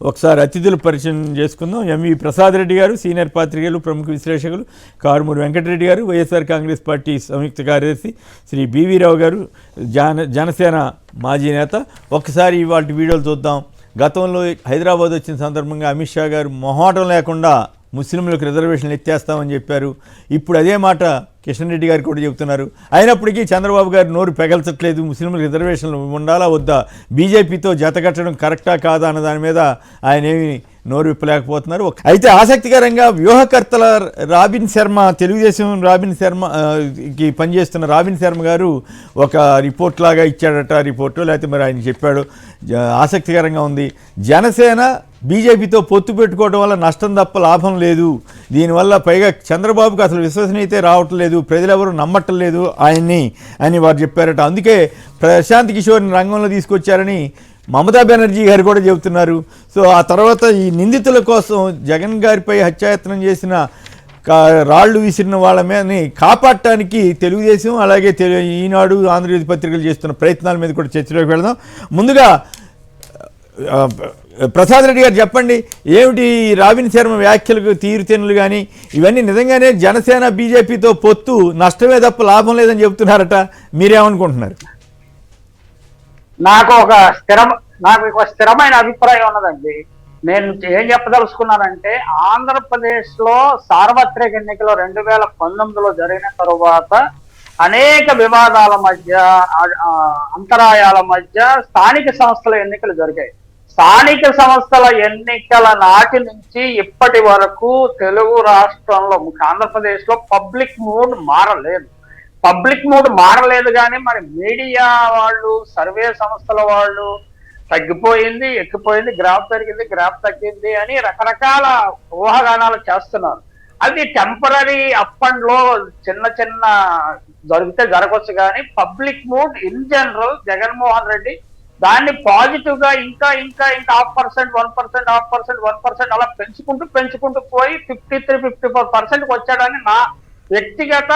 ఒకసారి అతిథుల పరిచయం చేసుకుందాం. ఎంవి ప్రసాద్ రెడ్డి గారు, సీనియర్ పాత్రికేయులు, ప్రముఖ విశ్లేషకులు. కారుమూరి వెంకటరెడ్డి గారు, వైఎస్ఆర్ కాంగ్రెస్ పార్టీ సంయుక్త కార్యదర్శి. శ్రీ బివి రావు గారు, జనసేన మాజీ నేత. ఒక్కసారి ఇవాళ వీడియోలు చూద్దాం. గతంలో హైదరాబాద్ వచ్చిన సందర్భంగా అమిత్ షా గారు మొహమాటం లేకుండా ముస్లింలకు రిజర్వేషన్లు ఎత్తేస్తామని చెప్పారు. ఇప్పుడు అదే మాట కిషన్ రెడ్డి గారు కూడా చెబుతున్నారు. అయినప్పటికీ చంద్రబాబు గారు నోరు పెగల్చట్లేదు. ముస్లింలకు రిజర్వేషన్లు ఉండాలా వద్దా, బీజేపీతో జతకట్టడం కరెక్టా కాదా అన్న దాని మీద ఆయన ఏమి నోరు విప్పలేకపోతున్నారు. అయితే ఆసక్తికరంగా వ్యూహకర్తల రాబిన్ శర్మ, తెలుగుదేశం రాబిన్ శర్మకి పనిచేస్తున్న రాబిన్ శర్మ గారు ఒక రిపోర్ట్ లాగా ఇచ్చాడట. రిపోర్టు లేకపోతే మరి ఆయన చెప్పాడు. ఆసక్తికరంగా ఉంది. జనసేన బీజేపీతో పొత్తు పెట్టుకోవడం వల్ల నష్టం తప్ప లాభం లేదు. దీనివల్ల పైగా చంద్రబాబుకి అసలు విశ్వసనీయతే రావట్లేదు, ప్రజలెవరూ నమ్మట్లేదు ఆయన్ని అని వారు చెప్పారట. అందుకే ప్రశాంత్ కిషోర్ని రంగంలో తీసుకొచ్చారని మమతా బెనర్జీ గారు కూడా చెబుతున్నారు. సో ఆ తర్వాత ఈ నిందితుల కోసం జగన్ గారిపై హత్యాయత్నం చేసిన రాళ్లు విసిరిన వాళ్ళ మీదని కాపాడటానికి తెలుగుదేశం అలాగే ఈనాడు, ఆంధ్రజ్యోతి పత్రికలు చేస్తున్న ప్రయత్నాల మీద కూడా చర్చలోకి వెళదాం. ముందుగా ప్రసాద్ రెడ్డి గారు చెప్పండి, ఏమిటి రాబిన్ శర్మ వ్యాఖ్యలకు తీరుతెన్నులు కానీ ఇవన్నీ నిజంగానే జనసేన బీజేపీతో పొత్తు నష్టమే తప్ప లాభం లేదని చెబుతున్నారట, మీరేమనుకుంటున్నారు? నాకు ఒక స్థిరమైన అభిప్రాయం ఉన్నదండి. నేను ఏం చెప్పదలుచుకున్నానంటే, ఆంధ్రప్రదేశ్ లో సార్వత్రిక ఎన్నికలు 2019లో జరిగిన తరువాత అనేక వివాదాల మధ్య, అంతరాయాల మధ్య స్థానిక సంస్థల ఎన్నికలు జరిగాయి. స్థానిక సంస్థల ఎన్నికల నాటి నుంచి ఇప్పటి వరకు తెలుగు రాష్ట్రంలో, ఆంధ్రప్రదేశ్ లో పబ్లిక్ మూడ్ మారలేదు కానీ మరి మీడియా వాళ్ళు, సర్వే సంస్థల వాళ్ళు తగ్గిపోయింది, ఎక్కిపోయింది, గ్రాఫ్ పెరిగింది, గ్రాఫ్ తగ్గింది అని రకరకాల ఊహాగానాలు చేస్తున్నారు. అది టెంపరీ అప్ అండ్ లో చిన్న చిన్న జరిగితే జరగవచ్చు కానీ public mood in general Jaganmohan Reddy దాన్ని పాజిటివ్ గా ఇంకా 1% 1% అలా పెంచుకుంటూ పోయి 53-54% వచ్చాడని నా వ్యక్తిగత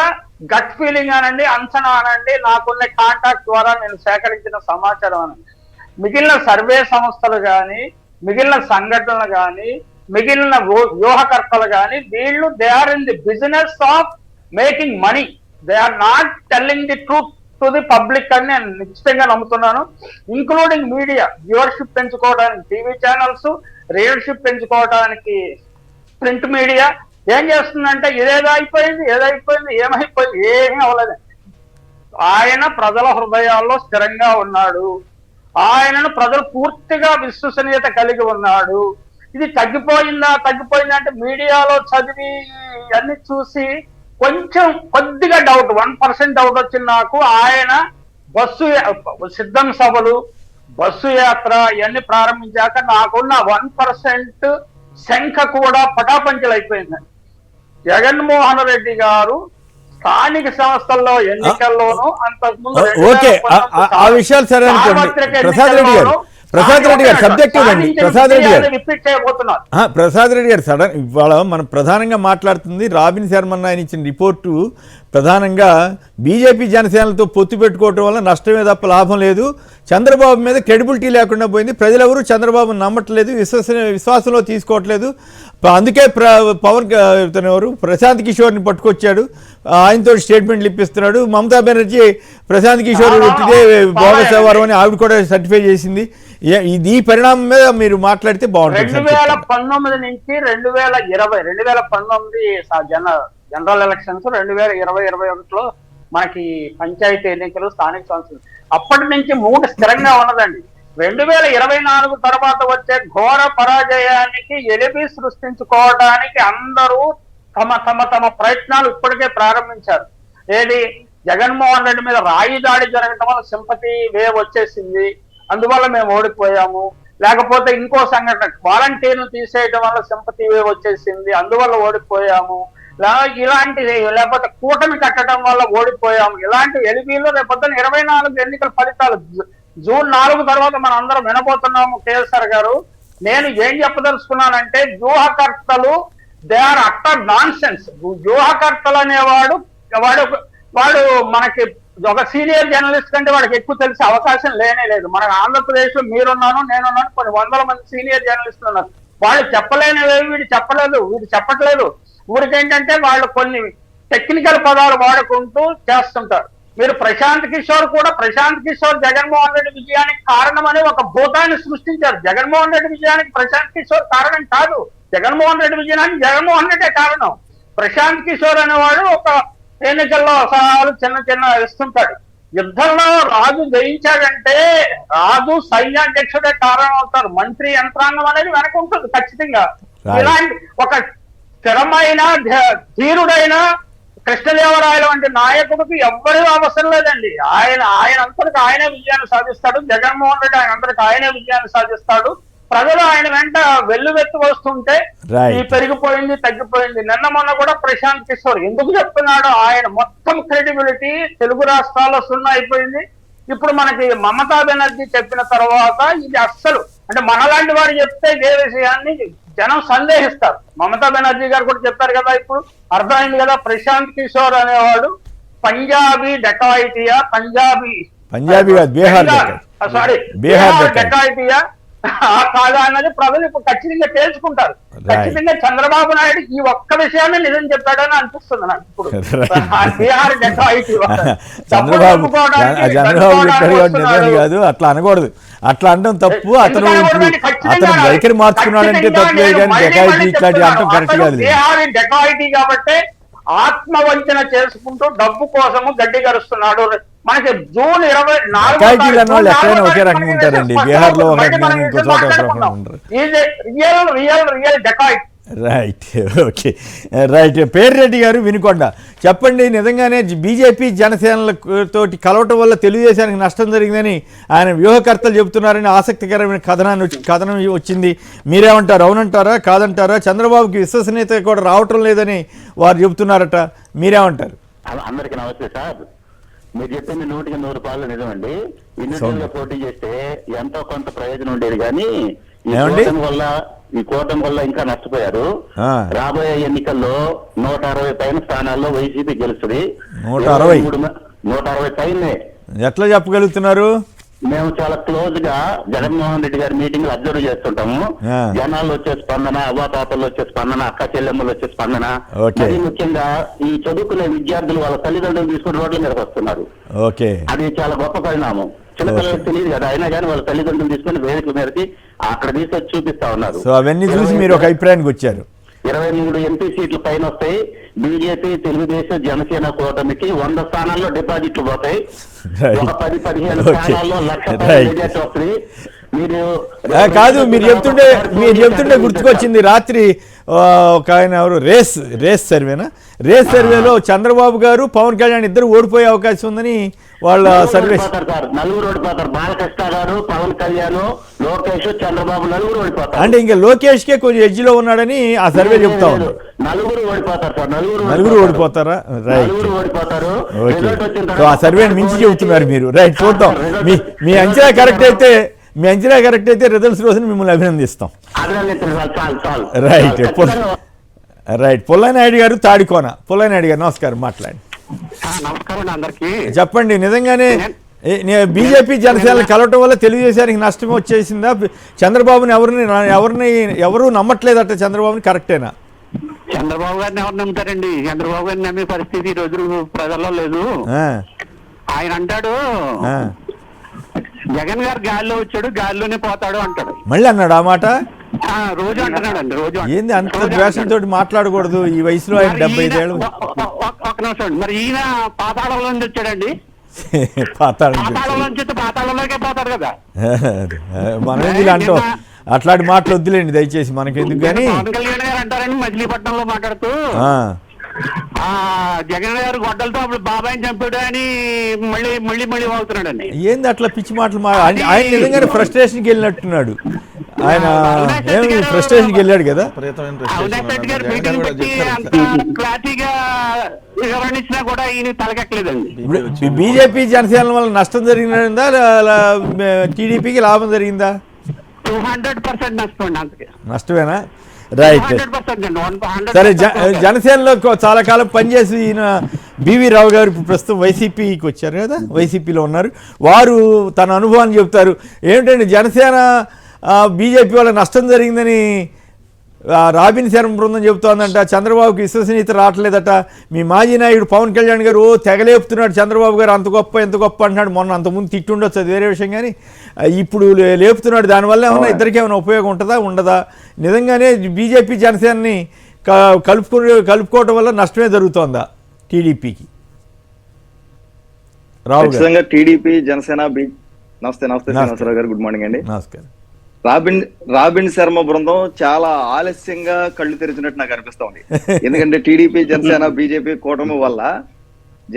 గట్ ఫీలింగ్ అనండి, అంచనా అనండి, నాకున్న కాంటాక్ట్ ద్వారా నేను సేకరించిన సమాచారం అనండి. మిగిలిన సర్వే సంస్థలు కానీ, మిగిలిన సంఘటనలు కానీ, మిగిలిన వ్యూహకర్తలు కానీ, వీళ్ళు they are in the business of making money. They are not telling the truth to the public అని నేను నిశ్చితంగా నమ్ముతున్నాను. ఇంక్లూడింగ్ మీడియా, వ్యూవర్షిప్ పెంచుకోవడానికి టీవీ ఛానల్స్, రీడర్షిప్ పెంచుకోవడానికి ప్రింట్ మీడియా ఏం చేస్తుందంటే ఏమైపోయింది, ఏమీ అవ్వలేదు. ఆయన ప్రజల హృదయాల్లో స్థిరంగా ఉన్నాడు. ఆయనను ప్రజలు పూర్తిగా విశ్వసనీయత కలిగి ఉన్నాడు. ఇది తగ్గిపోయిందా అంటే మీడియాలో చదివి అన్ని చూసి కొద్దిగా డౌట్, 1% డౌట్ వచ్చింది నాకు. ఆయన సిద్ధం సభలు, బస్సు యాత్ర ఇవన్నీ ప్రారంభించాక నాకున్న 1% శంఖ కూడా పటాపంచలు అయిపోయింది. జగన్మోహన్ రెడ్డి గారు స్థానిక సంస్థల్లో ఎన్నికల్లోనూ అంతకుముందు ఆ విషయాలు సరే ప్రసాద్ రెడ్డి గారు సబ్జెక్టివ్ అండి. ప్రసాద్ రెడ్డి గారు సడన్ ఇవాళ మనం ప్రధానంగా మాట్లాడుతుంది రాబిన్ శర్మ ఆయన ఇచ్చిన రిపోర్టు ప్రధానంగా బీజేపీ జనసేనలతో పొత్తు పెట్టుకోవటం వల్ల నష్టమే తప్ప లాభం లేదు, చంద్రబాబు మీద క్రెడిబిలిటీ లేకుండా పోయింది, ప్రజలెవరూ చంద్రబాబు నమ్మట్లేదు, విశ్వాసంలో తీసుకోవట్లేదు. అందుకే ఎవరు ప్రశాంత్ కిషోర్ని పట్టుకొచ్చాడు, ఆయనతో స్టేట్మెంట్లు ఇప్పిస్తున్నాడు. మమతా బెనర్జీ ప్రశాంత్ కిషోర్ ఇదే బోగస్ వ్యవహారం అని ఆవిడ కూడా సర్టిఫై చేసింది. ఈ పరిణామం మీద మీరు మాట్లాడితే బాగుంటుంది. 2019 నుంచి 2019 జనరల్ ఎలక్షన్స్, 2020-21లో మనకి పంచాయతీ ఎన్నికలు, స్థానిక సంస్థలు, అప్పటి నుంచి మూడు స్థిరంగా ఉన్నదండి. 2024 తర్వాత వచ్చే ఘోర పరాజయానికి ఎలిబి సృష్టించుకోవడానికి అందరూ తమ ప్రయత్నాలు ఇప్పటికే ప్రారంభించారు. ఏది, జగన్మోహన్ రెడ్డి మీద రాయి దాడి జరగడం వల్ల సింపతి వేవ్ వచ్చేసింది, అందువల్ల మేము ఓడిపోయాము. లేకపోతే ఇంకో సంఘటన, వాలంటీర్లు తీసేయడం వల్ల సింపతి వేవ్ వచ్చేసింది, అందువల్ల ఓడిపోయాము. ఇలాంటి, లేకపోతే కూటమి కట్టడం వల్ల ఓడిపోయాము. ఇలాంటి ఎలిబీలో రేపొద్దున 24 ఎన్నికల ఫలితాలు జూన్ 4 తర్వాత మనం అందరం వినబోతున్నాము. కేఎస్ఆర్ గారు, నేను ఏం చెప్పదలుచుకున్నానంటే, వ్యూహకర్తలు they are utter nonsense. వ్యూహకర్తలు అనేవాడు వాడు మనకి ఒక సీనియర్ జర్నలిస్ట్ కంటే వాడికి ఎక్కువ తెలిసే అవకాశం లేనే లేదు. మన ఆంధ్రప్రదేశ్ లో మీరున్నాను, నేనున్నాను, కొన్ని వందల మంది సీనియర్ జర్నలిస్టులు ఉన్నారు. వాళ్ళు చెప్పలేనివేవి వీడు చెప్పలేదు, వీడు చెప్పట్లేదు. ఊరికేంటంటే వాళ్ళు కొన్ని టెక్నికల్ పదాలు వాడుకుంటూ చేస్తుంటారు. మీరు ప్రశాంత్ కిషోర్ జగన్మోహన్ రెడ్డి విజయానికి కారణం అని ఒక భూతాన్ని సృష్టించారు. జగన్మోహన్ రెడ్డి విజయానికి ప్రశాంత్ కిషోర్ కారణం కాదు, జగన్మోహన్ రెడ్డి విజయానికి జగన్మోహన్ రెడ్డే కారణం. ప్రశాంత్ కిషోర్ అనేవాడు ఒక ఎన్నికల్లో సలహాలు చిన్న ఇస్తుంటాడు. యుద్ధంలో రాజు జయించాడంటే రాజు సైన్యాధ్యక్షుడే కారణం అవుతారు. మంత్రి యంత్రాంగం అనేది వెనక ఉంటుంది ఖచ్చితంగా. ఇలాంటి ఒక స్థిరమైన ధీరుడైన కృష్ణదేవరాయలు వంటి నాయకుడికి ఎవ్వరూ అవసరం లేదండి. ఆయన అంతటికి ఆయనే విజయాన్ని సాధిస్తాడు. జగన్మోహన్ రెడ్డి ఆయన అంతటికి ఆయనే విజయాన్ని సాధిస్తాడు. ప్రజలు ఆయన వెంట వెల్లువెత్తు వస్తుంటే ఈ పెరిగిపోయింది, తగ్గిపోయింది. నిన్న మొన్న కూడా ప్రశాంత్ కిషోర్ ఎందుకు చెప్తున్నాడు, ఆయన మొత్తం క్రెడిబిలిటీ తెలుగు రాష్ట్రాల్లో 0 అయిపోయింది. ఇప్పుడు మనకి మమతా బెనర్జీ చెప్పిన తర్వాత ఇది అస్సలు, అంటే మనలాంటి వారు చెప్తే ఏ విషయాన్ని జనం సందేహిస్తారు. మమతా బెనర్జీ గారు కూడా చెప్పారు కదా, ఇప్పుడు అర్థమైంది కదా. ప్రశాంత్ కిషోర్ అనేవాడు పంజాబీ డెకాయిటీయా, బీహార్ డెకాయిటీయా కాదా అన్నది ప్రజలు ఇప్పుడు ఖచ్చితంగా తేల్చుకుంటారు. ఖచ్చితంగా చంద్రబాబు నాయుడు ఈ ఒక్క విషయాన్ని నిజం చెప్పాడని అనిపిస్తుంది నాకు ఇప్పుడు. బీహార్ డెకాయిటీ చంద్రబాబు కాదు, అట్లా అనకూడదు, అట్లా అనడం తప్పు. అతను వైఖరి మార్చుకున్నాడంటే తప్పు, డెకాయిటీ ఇట్లాంటి అంటాం కరెక్ట్ కాదు. బీహార్ డెకాయిటీ కాబట్టి ఆత్మవంచన చేసుకుంటూ డబ్బు కోసము గడ్డి గరుస్తున్నాడు. మనకి జూన్ 24 ఎక్కడైనా ఒకే రకంగా ఉంటారండి. బీహార్ లో ఒక రకంగా, ఇంకో చోట ఒక రకంగా ఉంటారు. Real dacoit. Right, okay, right. Perreddy గారు వినుకొండ, చెప్పండి, నిజంగానే బీజేపీ జనసేనలతోటి కలవటం వల్ల తెలుగుదేశానికి నష్టం జరిగిందని ఆయన వ్యూహకర్తలు చెబుతున్నారని ఆసక్తికరమైన కథనం వచ్చింది. మీరేమంటారు? అవునంటారా, కాదంటారా? చంద్రబాబుకి విశ్వసనీయత కూడా రావటం లేదని వారు చెబుతున్నారట, మీరేమంటారు? అందరికీ నమస్తే సార్. మీరు చెప్పింది 100% నిజమండి. ఇండివిజువల్ గా పోటీ చేస్తే ఎంతో కొంత ప్రయోజనం ఉండేది, కానీ ఈ కూటమి వల్ల ఇంకా నష్టపోయారు. రాబోయే ఎన్నికల్లో 160 పైన స్థానాల్లో వైసీపీ గెలుస్తుంది. 160 పైనే ఎట్లా చెప్పగలుగుతున్నారు? మేము చాలా క్లోజ్ గా జగన్మోహన్ రెడ్డి గారి మీటింగ్ అబ్జర్వ్ చేస్తుంటాము. జనాల్లో వచ్చే స్పందన, అవ్వాతాతల్లో వచ్చే స్పందన, అక్క చెల్లెమ్మలు వచ్చే స్పందన, అది ముఖ్యంగా ఈ చదువుకునే విద్యార్థులు వాళ్ళ తల్లిదండ్రులు తీసుకుని రోడ్ల మీదకి వస్తున్నారు. అది చాలా గొప్ప పరిణామం. చిన్నపిల్లలకు తెలియదు కదా, అయినా కానీ వాళ్ళ తల్లిదండ్రులు తీసుకుని వేదిక మీదకి అక్కడ తీసుకొచ్చి చూపిస్తా ఉన్నారు. సో అవన్నీ చూసి మీరు ఒక అభిప్రాయానికి వచ్చారు. 23 ఎంపీ సీట్లు పైన వస్తాయి. బీజేపీ, తెలుగుదేశం, జనసేన కూటమికి 100 స్థానాల్లో డిపాజిట్లు పోతాయి. ఒక 10-15 స్థానాల్లో 1,00,000 వస్తుంది. కాదు, మీరు చెప్తుంటే గుర్తుకొచ్చింది. రాత్రి ఒక ఆయన ఎవరు రేస్ సర్వేలో చంద్రబాబు గారు, పవన్ కళ్యాణ్ ఇద్దరు ఓడిపోయే అవకాశం ఉందని వాళ్ళ సర్వే. నలుగురు ఓడిపోతారు. బాలకృష్ణ గారు, పవన్ కళ్యాణ్, లోకేష్, చంద్రబాబు నలుగురు ఓడిపోతారు. అంటే ఇంకా లోకేష్ కే కొంచెం ఎడ్జ్ లో ఉన్నాడని ఆ సర్వే చెప్తా ఉంది. నలుగురు ఓడిపోతారు సార్. నలుగురు ఓడిపోతారా? రైట్, ఓడిపోతారు. సో ఆ సర్వేని మించి చెబుతున్నారు మీరు. రైట్, చూద్దాం. మీ అంచనా కరెక్ట్ అయితే రిజల్ట్స్ రోజున మిమ్మల్ని అభినందిస్తాం. రైట్. పుల్లనాయుడు గారు, తాడికోన. పుల్లనాయుడు గారు నమస్కారం, మాట్లాడి. నమస్కారం అందరికి. చెప్పండి, నిజంగానే బీజేపీ జనసేనలు కలవటం వల్ల తెలుగుదేశానికి నష్టం వచ్చేసిందా? చంద్రబాబుని ఎవరు నమ్మట్లేదట. చంద్రబాబుని కరెక్టేనా? చంద్రబాబు గారిని ఎవరు నమ్ముతారండి? చంద్రబాబు గారిని నమ్మే పరిస్థితి ఈ రోజు ప్రజల్లో లేదు. ఆయన అంటాడు జగన్ గారు గాల్లో వచ్చాడు, గాల్లోనే పోతాడు అంటాడు. మళ్ళీ అన్నాడు ఆ మాట? రోజు అంటున్నాడండి. రోజు ఏంది అంత ద్వేషంతో మాట్లాడకూడదు ఈ వయసులో? ఆయన 75 ఏళ్ళు. ఒక నిమిషం, మరి ఈయన పాతాళంలో నుంచి వచ్చాడండి. పాతాళంలోకే పోతాడు కదా. మనం ఇలా అంటాం, అట్లాంటి మాటలు వద్దులేండి దయచేసి, మనకెందుకు. కానీ పవన్ కళ్యాణ్ గారు అంటారండి మచిలీపట్నంలో మాట్లాడుతూ, జగన్ గారు గొడ్డలతో అప్పుడు బాబాయిని చంపాడు అని మళ్ళీ వాగుతున్నాడండి. ఏంది అట్లా పిచ్చి మాటలు? ఆయన నిజంగానే ఫ్రస్ట్రేషన్కి వెళ్ళినట్టున్నాడు. ఆయన ఏమి ఫ్రస్ట్రేషన్కి వెళ్ళాడు కదా. బీజేపీ జనసేన వల్ల నష్టం జరిగిందా, టీడీపీకి లాభం జరిగిందా? 200% నష్టమేనా? రైట్. 100% సరే, జనసేనలో చాలా కాలం పనిచేసి ఈయన బివి రావు గారు ఇప్పుడు ప్రస్తుతం వైసీపీకి వచ్చారు కదా, వైసీపీలో ఉన్నారు. వారు తన అనుభవాన్ని చెబుతారు. ఏమిటంటే జనసేన బీజేపీ వల్ల నష్టం జరిగిందని రాబిన్ శర్మ బృందం చెబుతోందంట. చంద్రబాబుకి విశ్వసనీయత రావట్లేదట. మీ మాజీ నాయకుడు పవన్ కళ్యాణ్ గారు తెగలేపుతున్నాడు, చంద్రబాబు గారు అంత గొప్ప ఎంత గొప్ప అంటున్నాడు. మొన్న అంతకుముందు తిట్టుండొచ్చు, అది వేరే విషయం. కానీ ఇప్పుడు లేపుతున్నాడు. దానివల్ల ఏమన్నా ఇద్దరికి ఏమైనా ఉపయోగం ఉంటుందా ఉండదా? నిజంగానే బీజేపీ జనసేనని కలుపుకోవడం వల్ల నష్టమే జరుగుతోందా టీడీపీకి? రావు గారు. ఖచ్చితంగా టీడీపీ జనసేన నమస్తే శ్రీనివాసరావు గారు, గుడ్ మార్నింగ్ అండి. నమస్కారం. రాబిన్ శర్మ బృందం చాలా ఆలస్యంగా కళ్ళు తెరిచినట్టు నాకు అనిపిస్తా ఉంది. ఎందుకంటే టీడీపీ జనసేన బీజేపీ కూటమి వల్ల,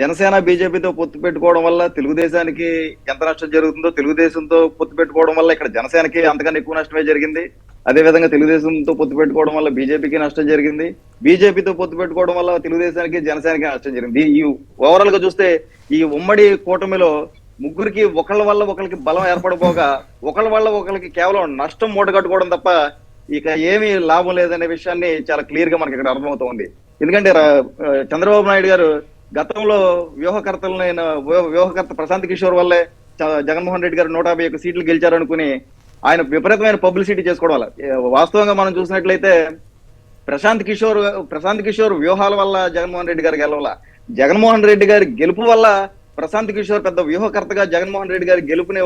జనసేన బీజేపీతో పొత్తు పెట్టుకోవడం వల్ల తెలుగుదేశానికి ఎంత నష్టం జరుగుతుందో, తెలుగుదేశంతో పొత్తు పెట్టుకోవడం వల్ల ఇక్కడ జనసేనకి అంతకన్నా ఎక్కువ నష్టమే జరిగింది. అదే విధంగా తెలుగుదేశంతో పొత్తు పెట్టుకోవడం వల్ల బీజేపీకి నష్టం జరిగింది. బీజేపీతో పొత్తు పెట్టుకోవడం వల్ల తెలుగుదేశానికి జనసేనకి నష్టం జరిగింది. ఈ ఓవరాల్ గా చూస్తే ఈ ఉమ్మడి కూటమిలో ముగ్గురికి ఒకళ్ళ వల్ల ఒకరికి బలం ఏర్పడిపోగా ఒకళ్ళ వల్ల ఒకరికి కేవలం నష్టం మూటగట్టుకోవడం తప్ప ఇక ఏమీ లాభం లేదనే విషయాన్ని చాలా క్లియర్ గా మనకి ఇక్కడ అర్థమవుతోంది. ఎందుకంటే చంద్రబాబు నాయుడు గారు గతంలో వ్యూహకర్త ప్రశాంత్ కిషోర్ వల్లే జగన్మోహన్ రెడ్డి గారు 151 సీట్లు గెలిచారనుకుని ఆయన విపరీతమైన పబ్లిసిటీ చేసుకోవడం వల్ల, వాస్తవంగా మనం చూసినట్లయితే ప్రశాంత్ కిషోర్ వ్యూహాల వల్ల జగన్మోహన్ రెడ్డి గారు గెలవాల, జగన్మోహన్ రెడ్డి గారి గెలుపు వల్ల ప్రశాంత్ కిషోర్ పెద్ద వ్యూహకర్తగా జగన్మోహన్ రెడ్డి గారి గెలుపుని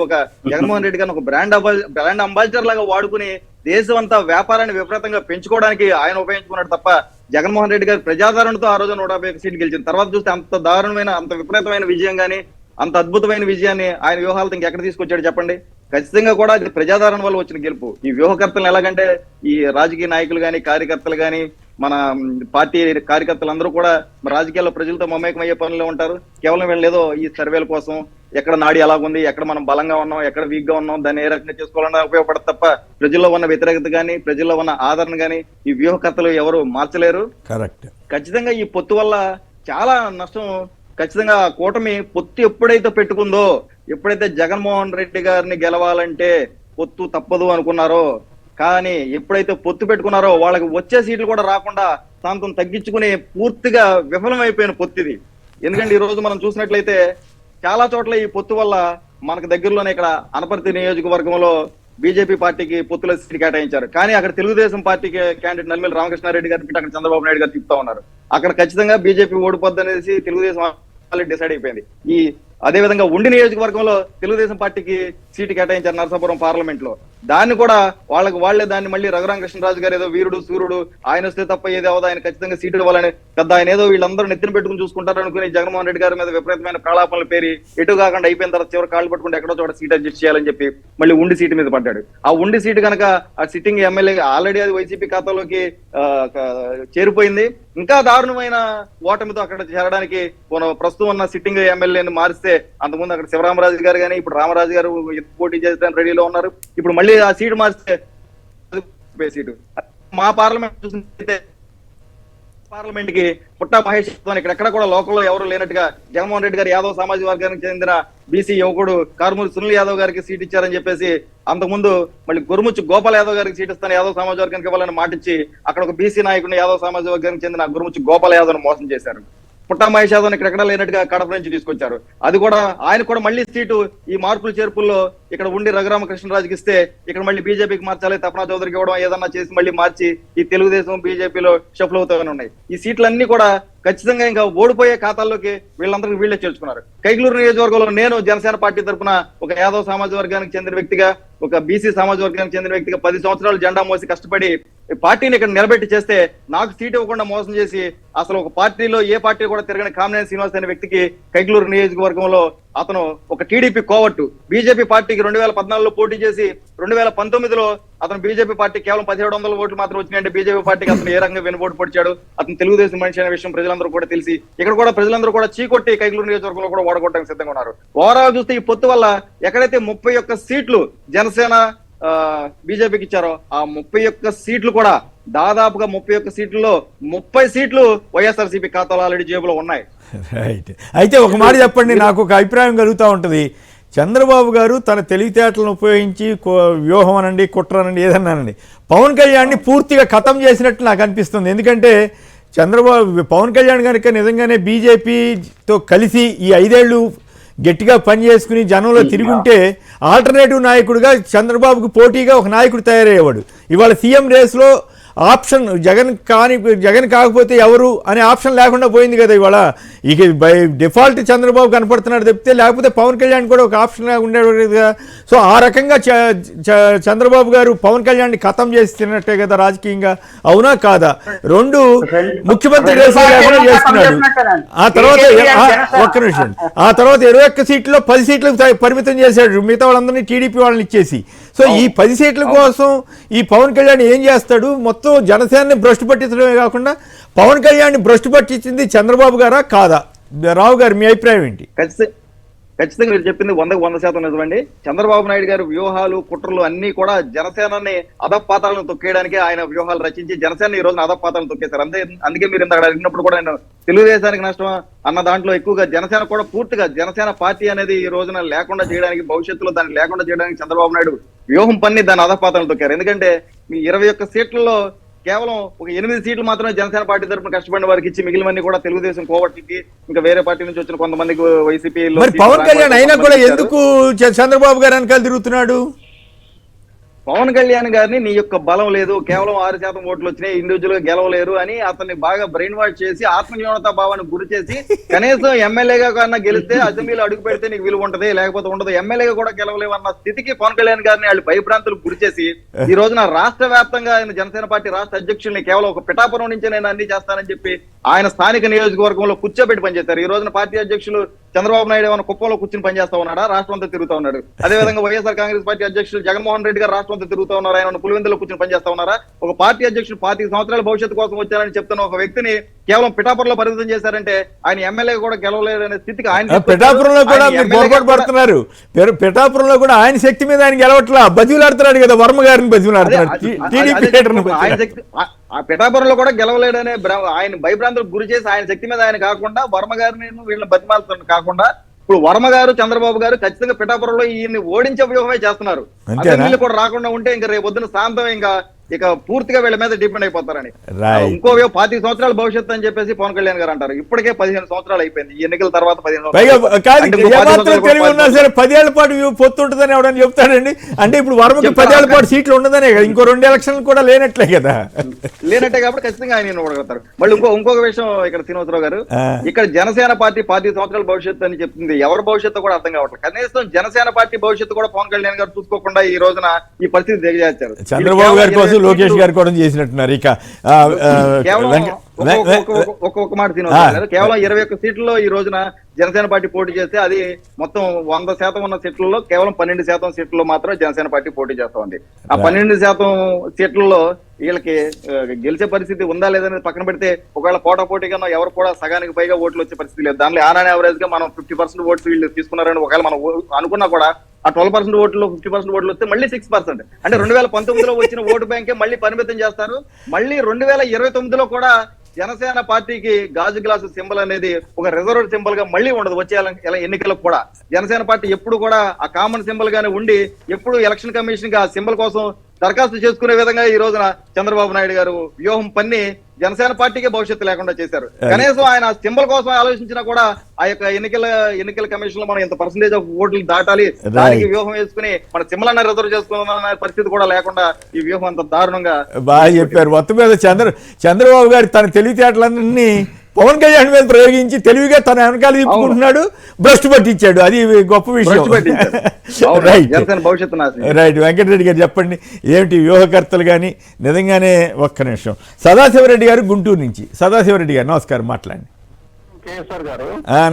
జగన్మోహన్ రెడ్డి గారిని ఒక బ్రాండ్ అంబాసిడర్ లాగా వాడుకుని దేశం అంతా వ్యాపారాన్ని విపరీతంగా పెంచుకోవడానికి ఆయన ఉపయోగించుకున్నాడు తప్ప జగన్మోహన్ రెడ్డి గారి ప్రజాదరణతో ఆ రోజు 151 సీట్లు గెలిచింది. తర్వాత చూస్తే అంత దారుణమైన, అంత విపరీతమైన విజయం గానీ, అంత అద్భుతమైన విజయాన్ని ఆయన వ్యూహాలతో ఇంకెక్కడ తీసుకొచ్చాడు చెప్పండి? ఖచ్చితంగా కూడా ఇది ప్రజాదరణ వల్ల వచ్చిన గెలుపు. ఈ వ్యూహకర్తలు ఎలాగంటే ఈ రాజకీయ నాయకులు గాని, కార్యకర్తలు గాని, మన పార్టీ కార్యకర్తలందరూ కూడా రాజకీయాల్లో ప్రజలతో మమేకమయ్యే పనుల్లో ఉంటారు. కేవలం వీళ్ళు ఏదో ఈ సర్వేల కోసం ఎక్కడ నాడి ఎలాగుంది, ఎక్కడ మనం బలంగా ఉన్నాం, ఎక్కడ వీక్ గా ఉన్నాం, దాన్ని ఏ రకంగా చేసుకోవాలన్నా ఉపయోగపడదు తప్ప ప్రజల్లో ఉన్న వ్యతిరేకత గానీ, ప్రజల్లో ఉన్న ఆదరణ గానీ ఈ వ్యూహకర్తలు ఎవరు మార్చలేరు. కరెక్ట్. ఖచ్చితంగా ఈ పొత్తు వల్ల చాలా నష్టం. ఖచ్చితంగా కూటమి పొత్తు ఎప్పుడైతే పెట్టుకుందో, ఎప్పుడైతే జగన్మోహన్ రెడ్డి గారిని గెలవాలంటే పొత్తు తప్పదు అనుకున్నారో, కానీ ఎప్పుడైతే పొత్తు పెట్టుకున్నారో వాళ్ళకి వచ్చే సీట్లు కూడా రాకుండా తాను తగ్గించుకుని పూర్తిగా విఫలమైపోయిన పొత్తు ఇది. ఎందుకంటే ఈ రోజు మనం చూసినట్లయితే చాలా చోట్ల ఈ పొత్తు వల్ల మనకు దగ్గరలోనే ఇక్కడ అనపర్తి నియోజకవర్గంలో బీజేపీ పార్టీకి పొత్తుల సీట్ కేటాయించారు. కానీ అక్కడ తెలుగుదేశం పార్టీకి క్యాండిడేట్ నల్మిల రామకృష్ణారెడ్డి గారికి అక్కడ చంద్రబాబు నాయుడు గారు చెప్తా ఉన్నారు. అక్కడ ఖచ్చితంగా బీజేపీ ఓడిపోద్ది అనేసి తెలుగుదేశం డిసైడ్ అయిపోయింది. అదే విధంగా ఉండి నియోజకవర్గంలో తెలుగుదేశం పార్టీకి సీటు కేటాయించారు నరసాపురం పార్లమెంట్ లో. దాన్ని కూడా వాళ్లే దాన్ని మళ్ళీ రఘురామకృష్ణరాజు గారు ఏదో వీరుడు సూర్యుడు, ఆయన వస్తే తప్ప ఏది అవదు, ఆయన ఖచ్చితంగా సీటు ఇవ్వాలని పెద్ద ఆయన ఏదో వీళ్ళందరూ నెత్తిన పెట్టుకుని చూసుకుంటారు అనుకుని జగన్మోహన్ రెడ్డి గారి మీద విపరీతమైన ప్రలాపనలు పేరి ఎటు కాకుండా అయిపోయిన తర్వాత చివరి కాళ్ళు పట్టుకుంటే ఎక్కడో చోట సీట్ అడ్జస్ట్ చేయాలని చెప్పి మళ్ళీ ఉండి సీటు మీద పడ్డాడు. ఆ ఉండి సీటు కనుక ఆ సిట్టింగ్ ఎమ్మెల్యే ఆల్రెడీ అది వైసీపీ ఖాతాలోకి చేరిపోయింది. ఇంకా దారుణమైన ఓటమితో అక్కడ చేరడానికి ప్రస్తుతం ఉన్న సిట్టింగ్ ఎమ్మెల్యేని మారిస్తే, అంతకుముందు అక్కడ శివరామరాజు గారు కానీ ఇప్పుడు రామరాజు గారు పోటీ చేసడానికి రెడీలో ఉన్నారు. ఇప్పుడు మళ్ళీ ఆ సీటు మారిస్తే సీటు మా పార్లమెంట్ కి పుట్టా మహేష్ ఇక్కడ కూడా లోకల్లో ఎవరు లేనట్టుగా జగన్మోహన్ రెడ్డి గారు యాదవ్ సామాజిక వర్గానికి చెందిన బీసీ యువకుడు కారుమూరి సునీల్ యాదవ్ గారికి సీట్ ఇచ్చారని చెప్పేసి, అంతకుముందు మళ్ళీ గురుముచ్చు గోపాల్ యాదవ్ గారికి సీట్ ఇస్తాను యాదవ్ సామాజిక వర్గానికి ఇవ్వాలని మాటిచ్చి అక్కడ ఒక బీసీ నాయకుడిని యాదవ్ సామాజిక వర్గానికి చెందిన గురుముచ్చు గోపాల్ యాదవ్ మోసం చేశారు. పుట్టా మహేష్ యాదవ్ ఇక్కడ లేనట్టుగా కడప నుంచి తీసుకొచ్చారు. అది కూడా ఆయన కూడా మళ్ళీ సీటు ఈ మార్పులు చేర్పుల్లో ఇక్కడ ఉండి రఘురామకృష్ణరాజుకి ఇస్తే ఇక్కడ మళ్ళీ బీజేపీకి మార్చాలి, తపనా చౌదరికి ఇవ్వడం ఏదన్నా చేసి మళ్ళీ మార్చి ఈ తెలుగుదేశం బీజేపీలో షఫల్ అవుతాయని ఉన్నాయి. ఈ సీట్లన్నీ కూడా ఖచ్చితంగా ఇంకా ఓడిపోయే ఖాతాల్లోకి వీళ్ళందరికీ వీళ్ళే చేర్చుకున్నారు. కైకలూరు నియోజకవర్గంలో నేను జనసేన పార్టీ తరఫున ఒక యాదవ్ సామాజిక వర్గానికి చెందిన వ్యక్తిగా, ఒక బీసీ సామాజిక వర్గానికి చెందిన వ్యక్తిగా 10 సంవత్సరాలు జెండా మోసి కష్టపడి పార్టీని ఇక్కడ నిలబెట్టి చేస్తే నాకు సీట్ ఇవ్వకుండా మోసం చేసి అసలు ఒక పార్టీలో ఏ పార్టీ కూడా తిరగని కామినేని శ్రీనివాస్ అనే వ్యక్తికి కైకలూరు నియోజకవర్గంలో అతను ఒక టీడీపీ కోవట్టు బీజేపీ పార్టీకి 2014లో పోటీ చేసి 2019లో అతను బీజేపీ పార్టీ కేవలం 1700 ఓట్లు మాత్రం వచ్చినాయంటే బీజేపీ పార్టీకి అతను ఏ రకంగా వెనుబోటు పొడిచాడు, అతను తెలుగుదేశం మనిషి అనే విషయం ప్రజలందరూ కూడా తెలిసి ఇక్కడ కూడా ప్రజలందరూ కూడా చీకొట్టి కైకలూరు నియోజకవర్గంలో కూడా ఓడగొట్టడానికి సిద్ధంగా ఉన్నారు. ఓవరాల్ చూస్తే ఈ పొత్తు వల్ల ఎక్కడైతే 31 సీట్లు జనసేన బీజేపీకి ఇచ్చారో ఆ 31 సీట్లు కూడా దాదాపుగా 31 సీట్లలో 30 సీట్లు వైఎస్ఆర్సీపీ ఖాతాలో ఆల్రెడీ జేబులో ఉన్నాయి. రైట్. అయితే ఒక మాట చెప్పండి, నాకు ఒక అభిప్రాయం కలుగుతూ ఉంటుంది. చంద్రబాబు గారు తన తెలివితేటలను ఉపయోగించి వ్యూహం అనండి, కుట్ర అనండి, ఏదన్నానండి, పవన్ కళ్యాణ్ని పూర్తిగా ఖతం చేసినట్టు నాకు అనిపిస్తుంది. ఎందుకంటే పవన్ కళ్యాణ్ కనుక నిజంగానే బీజేపీతో కలిసి ఈ 5 ఏళ్ళు గట్టిగా పనిచేసుకుని జనంలో తిరుగుంటే ఆల్టర్నేటివ్ నాయకుడిగా చంద్రబాబుకు పోటీగా ఒక నాయకుడు తయారయ్యేవాడు. ఇవాళ సీఎం రేస్లో ఆప్షన్ జగన్ కాకపోతే ఎవరు అనే ఆప్షన్ లేకుండా పోయింది కదా. ఇవాళ ఇక బై డిఫాల్ట్ చంద్రబాబు కనపడుతున్నాడు తప్పితే, లేకపోతే పవన్ కళ్యాణ్ కూడా ఒక ఆప్షన్గా ఉండేవాడు కదా. సో ఆ రకంగా చంద్రబాబు గారు పవన్ కళ్యాణ్ని ఖతం చేస్తున్నట్టే కదా రాజకీయంగా, అవునా కాదా? 2 ముఖ్యమంత్రి రేసు లేకుండా చేస్తున్నాడు. ఆ తర్వాత ఒక్క నిమిషం, ఆ తర్వాత 21 సీట్లలో 10 సీట్లకు పరిమితం చేశాడు, మిగతా వాళ్ళందరినీ టీడీపీ వాళ్ళని ఇచ్చేసి. సో ఈ 10 సీట్ల కోసం ఈ పవన్ కళ్యాణ్ ఏం చేస్తాడు? మొత్తం జనసేనని భ్రష్టు పట్టించడమే కాకుండా పవన్ కళ్యాణ్ భ్రష్టు పట్టించింది చంద్రబాబు గారా కాదా? రావు గారు మీ అభిప్రాయం ఏంటి? ఖచ్చితంగా మీరు చెప్పింది 100% నిజమండి. చంద్రబాబు నాయుడు గారి వ్యూహాలు, కుట్రలు అన్ని కూడా జనసేనని అధపాతాలను తొక్కేయడానికి ఆయన వ్యూహాలు రచించి జనసేన ఈ రోజున అధపాతాలను తొక్కేశారు. అందుకే మీరు ఇంత అడిగినప్పుడు కూడా నేను తెలుగుదేశానికి నష్టం అన్న దాంట్లో ఎక్కువగా జనసేన కూడా పూర్తిగా జనసేన పార్టీ అనేది ఈ రోజున లేకుండా చేయడానికి, భవిష్యత్తులో దాన్ని లేకుండా చేయడానికి చంద్రబాబు నాయుడు వ్యూహం పన్ని దాన్ని అధపాతాలను తొక్కారు. ఎందుకంటే మీ 21 సీట్లలో కేవలం ఒక 8 సీట్లు మాత్రమే జనసేన పార్టీ తరఫున కష్టపడిన వారికి ఇచ్చి మిగిలినవన్నీ కూడా తెలుగుదేశం కోవట్లకి, ఇంకా వేరే పార్టీ నుంచి వచ్చిన కొంతమందికి వైసీపీ. పవన్ కళ్యాణ్ అయినా కూడా ఎందుకు చంద్రబాబు గారు వెనకాల తిరుగుతున్నాడు? పవన్ కళ్యాణ్ గారిని నీ యొక్క బలం లేదు, కేవలం 6% ఓట్లు వచ్చినాయి, ఇండివిజువల్ గా గెలవలేరు అని అతన్ని బాగా బ్రెయిన్ వాష్ చేసి ఆత్మన్యూనతా భావాన్ని గురి చేసి కనీసం ఎమ్మెల్యేగా కన్నా గెలిస్తే అసెంబ్లీలో అడుగు పెడితే నీకు విలువ ఉంటది, లేకపోతే ఉండదు, ఎమ్మెల్యేగా కూడా గెలవలేవు అన్న స్థితికి పవన్ కళ్యాణ్ గారిని వాళ్ళు భయభ్రాంతులకు గురి చేసి ఈ రోజున రాష్ట్ర వ్యాప్తంగా ఆయన జనసేన పార్టీ రాష్ట్ర అధ్యక్షుల్ని కేవలం ఒక పిఠాపురం నుంచే నేను అన్ని చేస్తానని చెప్పి ఆయన స్థానిక నియోజకవర్గంలో కూర్చోబెట్టి పనిచేస్తారు. ఈ రోజున పార్టీ అధ్యక్షులు చంద్రబాబు నాయుడు ఏమైనా కుప్పంలో కూర్చుని పనిచేస్తా ఉన్నాడా? రాష్ట్రం అంతా తిరుగుతా ఉన్నాడు. అదేవిధంగా వైఎస్ఆర్ కాంగ్రెస్ పార్టీ అధ్యక్షులు జగన్మోహన్ రెడ్డి గారు రాష్ట్రం అంతా తిరుగుతా ఉన్నారు. ఆయన పులివెందులో కూర్చొని పనిచేస్తా ఉన్నారా? ఒక పార్టీ అధ్యక్షుడు 25 సంవత్సరాల భవిష్యత్తు కోసం వచ్చారని చెప్తున్న ఒక వ్యక్తిని కేవలం పిఠాపురంలో పరిమితం చేశారంటే ఆయన ఎమ్మెల్యే కూడా గెలవలేదనే స్థితికి ఆయన పిఠాపురంలో కూడా పడుతున్నారు. పిఠాపురంలో కూడా ఆయన శక్తి మీద ఆయన గెలవట్లా, బతిలాడుతున్నాడు కదా, వర్మ గారిని బతిలాడుతున్నాడు. ఆయన శక్తి ఆ పిఠాపురంలో కూడా గెలవలేడనే ఆయన భయభ్రాంతులకు గురి చేసి ఆయన శక్తి మీద ఆయన కాకుండా వర్మ గారిని వీళ్ళని బతిమాలుతున్న కాకుండా ఇప్పుడు వర్మ గారు చంద్రబాబు గారు ఖచ్చితంగా పిఠాపురంలో ఈయన్ని ఓడించే వ్యూహమే చేస్తున్నారు. అసెంబ్లీ కూడా రాకుండా ఉంటే ఇంకా రేపు పొద్దున శాంతం ఇంకా ఇక పూర్తిగా వీళ్ళ మీద డిపెండ్ అయిపోతారని. ఇంకో 25 సంవత్సరాల భవిష్యత్తు అని చెప్పేసి పవన్ కళ్యాణ్ గారు అంటారు. ఇప్పటికే 15 సంవత్సరాలు అయిపోయింది. ఈ ఎన్నికల తర్వాత 15 10 ఏళ్ల పాటు పొత్తు ఉంటుందని ఎవడని చెప్తాడండి? అంటే ఇప్పుడు వర్మకి 10 ఏళ్ల పాటు సీట్లు ఉండదనే కదా, ఇంకో 2 ఎలక్షన్లు కూడా లేనట్లే కదా. లేనట్టే కాబట్టి ఖచ్చితంగా ఆయన ఓడగలుగుతారు. మళ్ళీ ఇంకొక విషయం ఇక్కడ శ్రీనివాసరావు గారు, ఇక్కడ జనసేన పార్టీ 15 సంవత్సరాల భవిష్యత్తు అని చెప్తుంది. ఎవరి భవిష్యత్తు కూడా అర్థం కావట్లేదు. కనీసం జనసేన పార్టీ భవిష్యత్తు కూడా పవన్ కళ్యాణ్ గారు చూసుకోకుండా ఈ రోజున ఈ పరిస్థితి దిగజార్చారు. చంద్రబాబు గారి కోసం లోకేష్ గారు కూడా చేసినట్టున్నారు. ఇక ఒక్కొక్క మాట తినవచ్చు. కేవలం 21 సీట్లలో ఈ రోజున జనసేన పార్టీ పోటీ చేస్తే అది మొత్తం 100% ఉన్న సీట్లలో కేవలం 12% సీట్లలో మాత్రం జనసేన పార్టీ పోటీ చేస్తా ఉంది. ఆ 12% సీట్లలో వీళ్ళకి గెలిచే పరిస్థితి ఉందా లేదనేది పక్కన పెడితే, ఒకవేళ పోటాపోటీగా ఎవరు కూడా సగానికి పైగా ఓట్లు వచ్చే పరిస్థితి లేదు. దానిలో ఆన్ యావరేజ్ గా మనం 50% ఓట్స్ వీళ్ళు తీసుకున్నారని ఒకవేళ మనం అనుకున్నా కూడా ఆ 12% ఓట్లు 50% ఓట్లు వస్తే మళ్ళీ 6%. అంటే 2019లో వచ్చిన ఓటు బ్యాంకే మళ్ళీ పరిమితం చేస్తారు. మళ్ళీ 2029లో కూడా జనసేన పార్టీకి గాజు గ్లాసు సింబల్ అనేది ఒక రిజర్వ్ సింబల్ గా మళ్ళీ ఉండదు. వచ్చే ఎన్నికలకు కూడా జనసేన పార్టీ ఎప్పుడు కూడా ఆ కామన్ సింబల్ గానే ఉండి ఎప్పుడు ఎలక్షన్ కమిషన్ కి ఆ సింబల్ కోసం దరఖాస్తు చేసుకునే విధంగా ఈ రోజున చంద్రబాబు నాయుడు గారు వ్యూహం పన్ని జనసేన పార్టీకే భవిష్యత్తు లేకుండా చేశారు. కనీసం ఆయన సింబల్ కోసం ఆలోచించినా కూడా ఆ యొక్క ఎన్నికల కమిషన్ లో మనం ఇంత పర్సెంటేజ్ ఆఫ్ ఓట్లు దాటాలి, దానికి వ్యూహం వేసుకుని మన సింబల్ అన్న రిజర్వ్ చేసుకున్న పరిస్థితి కూడా లేకుండా ఈ వ్యూహం అంత దారుణంగా బాగా చెప్పారు. మొత్తం మీద చంద్రబాబు గారు తన తెలివితేటలన్నీ పవన్ కళ్యాణ్ మీద ప్రయోగించి తెలివిగా తన వెనకాల తిప్పుకుంటున్నాడు, భ్రష్టు పట్టించాడు. అది గొప్ప విషయం. రైట్. వెంకటరెడ్డి గారు చెప్పండి, ఏమిటి వ్యూహకర్తలు కానీ నిజంగానే? ఒక్క నిమిషం. సదాశివరెడ్డి గారు గుంటూరు నుంచి. సదాశివరెడ్డి గారు నమస్కారం, మాట్లాడండి.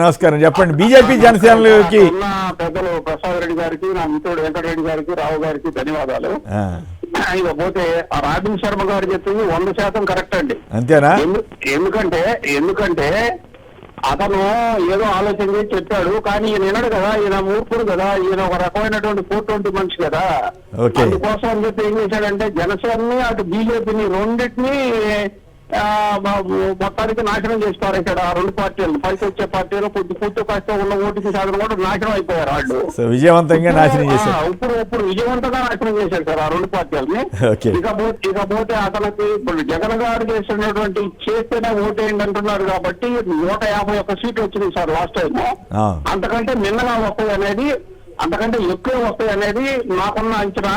నమస్కారం, చెప్పండి. బీజేపీ జనసేనలోకి పెద్దలు ప్రసాద్ రెడ్డి గారికి, నా మిత్రుడు వెంకటరెడ్డి గారికి, రావు గారికి ధన్యవాదాలు. ఇకపోతే ఆ రాబిన్ శర్మ గారు చెప్పింది 100% కరెక్ట్ అండి. అంతేనా? ఎందుకంటే అతను ఏదో ఆలోచన చేసి చెప్పాడు, కానీ ఈయన వినడు కదా, ఈయన మూర్ఖుడు కదా, ఈయన ఒక రకమైనటువంటి 420 మనిషి కదా. అందుకోసం అని చెప్పి ఏం చేశాడంటే జనసేనని అటు బీజేపీని రెండింటినీ మొత్తానికి నాశనం చేసి పారేశాడు ఆ రెండు పార్టీలు. పైకి వచ్చే పార్టీలు పూర్తి పైతో ఉన్న ఓటింగ్ శాతం కూడా నాశనం అయిపోయారు వాళ్ళు. విజయవంతంగా నాశనం చేశారు. ఇప్పుడు విజయవంతంగా నాశనం చేశారు సార్ ఆ రెండు పార్టీలని. ఇకపోతే అతనికి ఇప్పుడు జగన్ గారు చేస్తున్నటువంటి చేస్తేనే ఓటేయండి అంటున్నారు కాబట్టి 151 సీట్లు వచ్చింది సార్ లాస్ట్ టైం. అంతకంటే మిన్నగా వస్తాయి అనేది, అంతకంటే ఎక్కువ వస్తాయి అనేది నాకున్న అంచనా.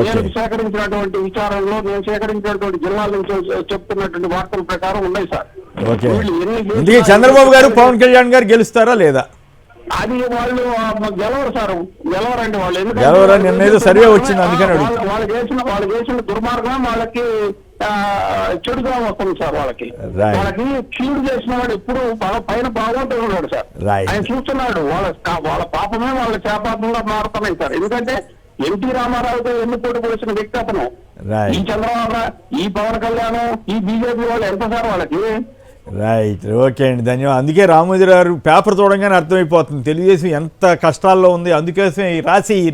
నేను సేకరించినటువంటి విచారంలో, నేను సేకరించినటువంటి జిల్లాల నుంచి చెప్తున్నటువంటి వార్తల ప్రకారం ఉన్నాయి సార్. ఇందుకే చంద్రబాబు గారు పవన్ కళ్యాణ్ గారు గెలుస్తారా లేదా? అది వాళ్ళు గెలవరు సార్, గెలవరండి వాళ్ళు. ఎందుకంటే నిన్న సర్వే వచ్చింది అందుకని వాళ్ళు చేసిన దుర్మార్గం వాళ్ళకి చెడుగా వస్తుంది సార్. వాళ్ళకి కీడు చేసిన వాడు ఎప్పుడు పైన బాగుంటూ ఉన్నాడు సార్. ఆయన చూస్తున్నాడు వాళ్ళ పాపమే వాళ్ళ శాపాపంగా మారుతున్నాయి సార్. ఎందుకంటే ఎన్టీ రామారావుతో ఎన్నుకోటి పోసిన వ్యక్తి అతను. ఈ చంద్రబాబు, ఈ పవన్ కళ్యాణ్, ఈ బీజేపీ వాళ్ళు ఎంత సార్ వాళ్ళకి. రైట్, ఓకే అండి, ధన్యవాదాలు. అందుకే రామోజీ గారు పేపర్ చూడంగానే అర్థమైపోతుంది తెలుగుదేశం ఎంత కష్టాల్లో ఉంది. అందుకోసమే ఈ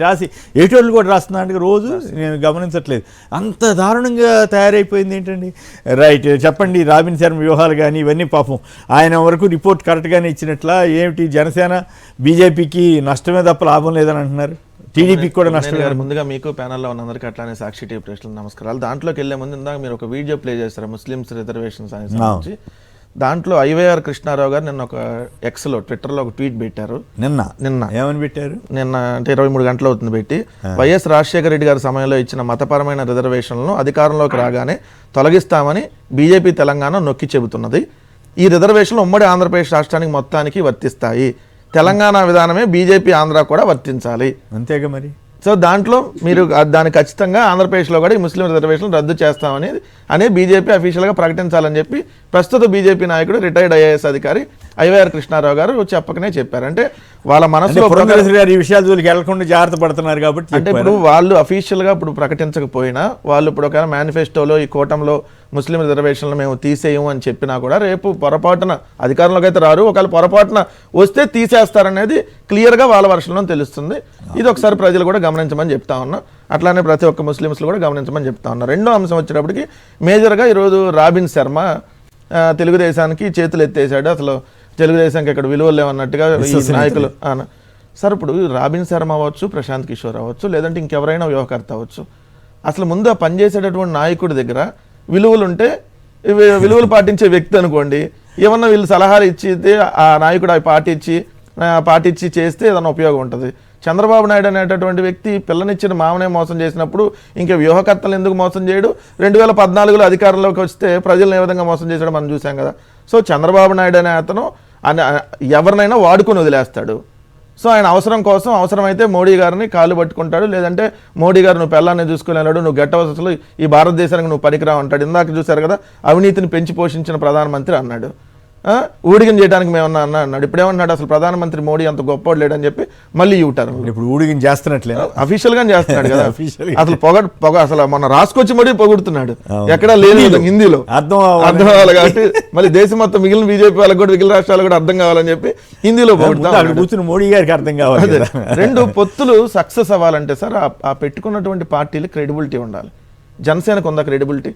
రాసి ఏటోళ్ళు కూడా రాస్తున్నా అంటే రోజు నేను గమనించట్లేదు, అంత దారుణంగా తయారైపోయింది ఏంటండి. రైట్, చెప్పండి. రాబిన్ శర్మ వ్యూహాలు కానీ ఇవన్నీ పాపం ఆయన వరకు రిపోర్ట్ కరెక్ట్గానే ఇచ్చినట్లా ఏమిటి? జనసేన బీజేపీకి నష్టమే తప్ప లాభం లేదని అంటున్నారు, టీడీపీకి కూడా నష్టం. ముందుగా మీకు ప్యానల్లో ఉన్న అందరికీ అట్లానే సాక్షి టీవీ ప్రేక్షకులకు నమస్కారాలు. దాంట్లోకి వెళ్లే ముందు ఇందాక మీరు ఒక వీడియో ప్లే చేస్తారు ముస్లిమ్స్ రిజర్వేషన్స్ అని సంబంధించి. దాంట్లో ఐవైఆర్ కృష్ణారావు గారు నిన్న ఒక ఎక్స్లో ట్విట్టర్లో ఒక ట్వీట్ పెట్టారు. నిన్న ఏమని పెట్టారు? నిన్న అంటే 23 గంటలు అవుతుంది పెట్టి, వైఎస్ రాజశేఖర రెడ్డి గారి సమయంలో ఇచ్చిన మతపరమైన రిజర్వేషన్లను అధికారంలోకి రాగానే తొలగిస్తామని బీజేపీ తెలంగాణ నొక్కి చెబుతున్నది. ఈ రిజర్వేషన్లు ఉమ్మడి ఆంధ్రప్రదేశ్ రాష్ట్రానికి మొత్తానికి వర్తిస్తాయి. తెలంగాణ విధానమే బీజేపీ ఆంధ్ర కూడా వర్తించాలి. అంతేగా మరి. సో దాంట్లో మీరు దాన్ని ఖచ్చితంగా ఆంధ్రప్రదేశ్లో కూడా ఈ ముస్లిం రిజర్వేషన్లు రద్దు చేస్తామని బీజేపీ అఫీషియల్గా ప్రకటించాలని చెప్పి ప్రస్తుత బీజేపీ నాయకుడు రిటైర్డ్ ఐఏఎస్ అధికారి ఐవైఆర్ కృష్ణారావు గారు చెప్పకనే చెప్పారు. అంటే వాళ్ళ మనసులో ఈ విషయాల జోలికి వెళ్లకుండా జాగ్రత్త పడుతున్నారు కాబట్టి. అంటే ఇప్పుడు వాళ్ళు అఫీషియల్గా ఇప్పుడు ప్రకటించకపోయినా వాళ్ళు ఇప్పుడు ఒక మేనిఫెస్టోలో ఈ కూటమిలో ముస్లిం రిజర్వేషన్లు మేము తీసేయము అని చెప్పినా కూడా రేపు పొరపాటున అధికారంలోకి అయితే రారు, ఒకవేళ పొరపాటున వస్తే తీసేస్తారనేది క్లియర్గా వాళ్ళ వర్షంలో తెలుస్తుంది. ఇది ఒకసారి ప్రజలు కూడా గమనించమని చెప్తా ఉన్నా, అట్లానే ప్రతి ఒక్క ముస్లిమ్స్లు కూడా గమనించమని చెప్తా ఉన్నా. రెండో అంశం వచ్చేటప్పటికి మేజర్గా ఈరోజు రాబిన్ శర్మ తెలుగుదేశానికి చేతులు ఎత్తేసాడు. అసలు తెలుగుదేశానికి ఇక్కడ విలువలు లేవన్నట్టుగా ఈ నాయకులు సార్. ఇప్పుడు రాబిన్ శర్మ అవ్వచ్చు, ప్రశాంత్ కిషోర్ అవ్వచ్చు, లేదంటే ఇంకెవరైనా వ్యూహకర్త అవ్వచ్చు, అసలు ముందు ఆ పనిచేసేటటువంటి నాయకుడి దగ్గర విలువలు ఉంటే, విలువలు పాటించే వ్యక్తి అనుకోండి, ఏమన్నా వీళ్ళు సలహాలు ఇచ్చితే ఆ నాయకుడు అవి పాటించి చేస్తే ఏదైనా ఉపయోగం ఉంటుంది. చంద్రబాబు నాయుడు అనేటటువంటి వ్యక్తి పిల్లనిచ్చిన మామనే మోసం చేసినప్పుడు ఇంకా వ్యూహకర్తలు ఎందుకు మోసం చేయడు? 2014లో అధికారంలోకి వస్తే ప్రజలను ఏ విధంగా మోసం చేశాడో మనం చూసాం కదా. సో చంద్రబాబు నాయుడు అనే అతను ఎవరినైనా వాడుకొని వదిలేస్తాడు. సో ఆయన అవసరం కోసం అవసరమైతే మోడీ గారిని కాళ్ళు పట్టుకుంటాడు, లేదంటే మోడీ గారు నువ్వు పిల్లల్ని చూసుకునేలాడు, నువ్వు గెట్టవసలు ఈ భారతదేశానికి నువ్వు పనికిరావు అంటాడు. ఇందాక చూశారు కదా, అవినీతిని పెంచి పోషించిన ప్రధానమంత్రి అన్నాడు, ఊడిగం చేయడానికి మేమన్నా అన్నాడు. ఇప్పుడేమన్నాడు, అసలు ప్రధానమంత్రి మోడీ అంత గొప్పవాడు లేడని చెప్పి మళ్ళీ యూటర్న్. ఇప్పుడు ఊడిగం చేస్తున్నట్లే అఫీషియల్ గా చేస్తున్నాడు కదా. అసలు పొగ అసలు మన రాసుకొచ్చి మోడీ పొగుడుతున్నాడు, ఎక్కడా లేదు హిందీలో అర్థం అవ్వాలి కాబట్టి మళ్ళీ దేశం మొత్తం మిగిలిన బీజేపీ వాళ్ళకి కూడా మిగిలిన రాష్ట్రాలు కూడా అర్థం కావాలని చెప్పి హిందీలో కూర్చుని మోడీ గారికి అర్థం కావాలి. రెండు పొత్తులు సక్సెస్ అవ్వాలంటే సార్ ఆ పెట్టుకున్నటువంటి పార్టీలు క్రెడిబిలిటీ ఉండాలి. జనసేనకు ఉందా క్రెడిబిలిటీ?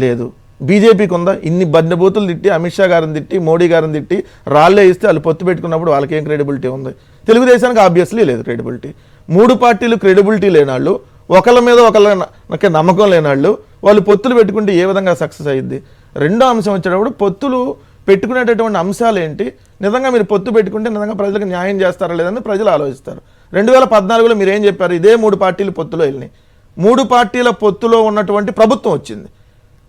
లేదు. బీజేపీకి ఉందా? ఇన్ని బండబూతులు తిట్టి, అమిత్ షా గారిని తిట్టి, మోడీ గారిని తిట్టి రాళ్లే ఇస్తే వాళ్ళు పొత్తు పెట్టుకున్నప్పుడు వాళ్ళకి ఏం క్రెడిబిలిటీ ఉంది? తెలుగుదేశానికి ఆబ్వియస్లీ లేదు క్రెడిబిలిటీ. 3 పార్టీలు క్రెడిబిలిటీ లేనాళ్ళు, ఒకళ్ళ మీద ఒకళ్ళకి నమ్మకం లేనాళ్ళు వాళ్ళు పొత్తులు పెట్టుకుంటే ఏ విధంగా సక్సెస్ అయ్యింది? రెండో అంశం వచ్చేటప్పుడు పొత్తులు పెట్టుకునేటటువంటి అంశాలు ఏంటి? నిజంగా మీరు పొత్తు పెట్టుకుంటే నిజంగా ప్రజలకు న్యాయం చేస్తారా లేదని ప్రజలు ఆలోచిస్తారు. 2014లో మీరు ఏం చెప్పారు? ఇదే 3 పార్టీలు పొత్తులో వెళ్ళినాయి. 3 పార్టీల పొత్తులో ఉన్నటువంటి ప్రభుత్వం వచ్చింది,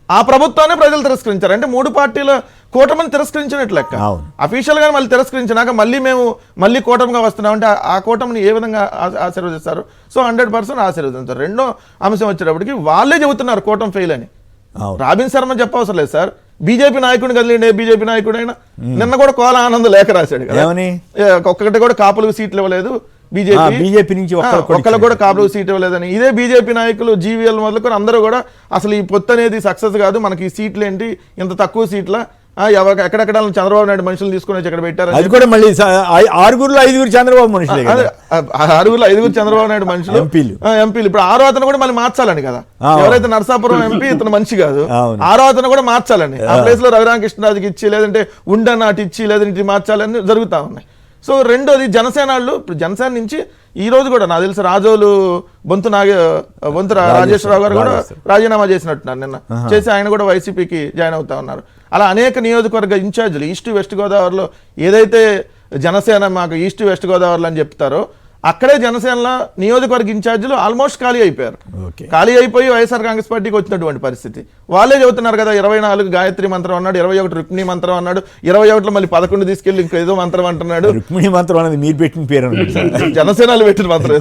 ఆ ప్రభుత్వాన్ని ప్రజలు తిరస్కరించారు. అంటే 3 పార్టీల కూటమిని తిరస్కరించినట్లు లెక్క. అఫీషియల్ గా మళ్ళీ తిరస్కరించినాక మళ్ళీ కూటమిగా వస్తున్నామంటే ఆ కూటమిని ఏ విధంగా ఆశీర్వదిస్తారు? సో 100% ఆశీర్వదించారు. రెండో అంశం వచ్చేటప్పటికి వాళ్ళే చెబుతున్నారు కూటమి ఫెయిల్ అని. రాబిన్ శర్మ చెప్పవసరం లేదు సార్, బీజేపీ నాయకుడిని కదిలిండే బీజేపీ నాయకుడైనా నిన్న కూడా కోల ఆనంద్ లేఖ రాశాడు కదా, ఒక్కటి కూడా కాపులకు సీట్లు ఇవ్వలేదు బీజేపీ నుంచి, ఒక్కళ్ళు కూడా కాపులకు సీట్ ఇవ్వలేదని. ఇదే బీజేపీ నాయకులు జీవీఎల్ మొదలుకొని అందరూ కూడా అసలు ఈ పొత్తు అనేది సక్సెస్ కాదు, మనకి ఈ సీట్లు ఏంటి ఇంత తక్కువ సీట్ల ఎక్కడెక్కడ చంద్రబాబు నాయుడు మనుషులు తీసుకుని వచ్చి ఎక్కడ పెట్టారు. అది కూడా మళ్ళీ 6గురిలో 5గురు చంద్రబాబు మనుషులే కదా. 6గురిలో 5గురు చంద్రబాబు నాయుడు మనుషులు ఎంపీలు. ఇప్పుడు 6వ అతను కూడా మళ్ళీ మార్చాలని కదా. ఎవరైతే నరసాపురం ఎంపీ ఇతను మంచి కాదు, 6వ అతను కూడా మార్చాలని, ఆ ప్లేస్ లో రఘురామకృష్ణరాజుకి ఇచ్చి లేదంటే ఉండనాటి ఇచ్చి లేదంటే మార్చాలని జరుగుతా ఉన్నాయి. సో రెండోది జనసేనలు, ఇప్పుడు జనసేన నుంచి ఈ రోజు కూడా నాకు తెలిసి రాజోలు బొంతు రాజేశ్వరరావు గారు కూడా రాజీనామా చేసినట్టున్నారు నిన్న. చేసి ఆయన కూడా వైసీపీకి జాయిన్ అవుతా ఉన్నారు. అలా అనేక నియోజకవర్గ ఇన్ఛార్జీలు ఈస్ట్ వెస్ట్ గోదావరిలో ఏదైతే జనసేన మాకు ఈస్ట్ వెస్ట్ గోదావరిలో అని చెప్తారో అక్కడే జనసేనలో నియోజకవర్గ ఇన్ఛార్జీలు ఆల్మోస్ట్ ఖాళీ అయిపోయారు. ఖాళీ అయిపోయి వైఎస్ఆర్ కాంగ్రెస్ పార్టీకి వచ్చినటువంటి పరిస్థితి. వాళ్ళే చెబుతున్నారు కదా, 24 గాయత్రి మంత్రం అన్నాడు, 21 రుక్మిణి మంత్రం అన్నాడు, 21లో మళ్ళీ 11 తీసుకెళ్లి ఇంకేదో మంత్రం అంటున్నాడు. రుక్మిణి మంత్రం అనేది మీరు పెట్టిన పేరు, జనసేనలు పెట్టిన మంత్రం,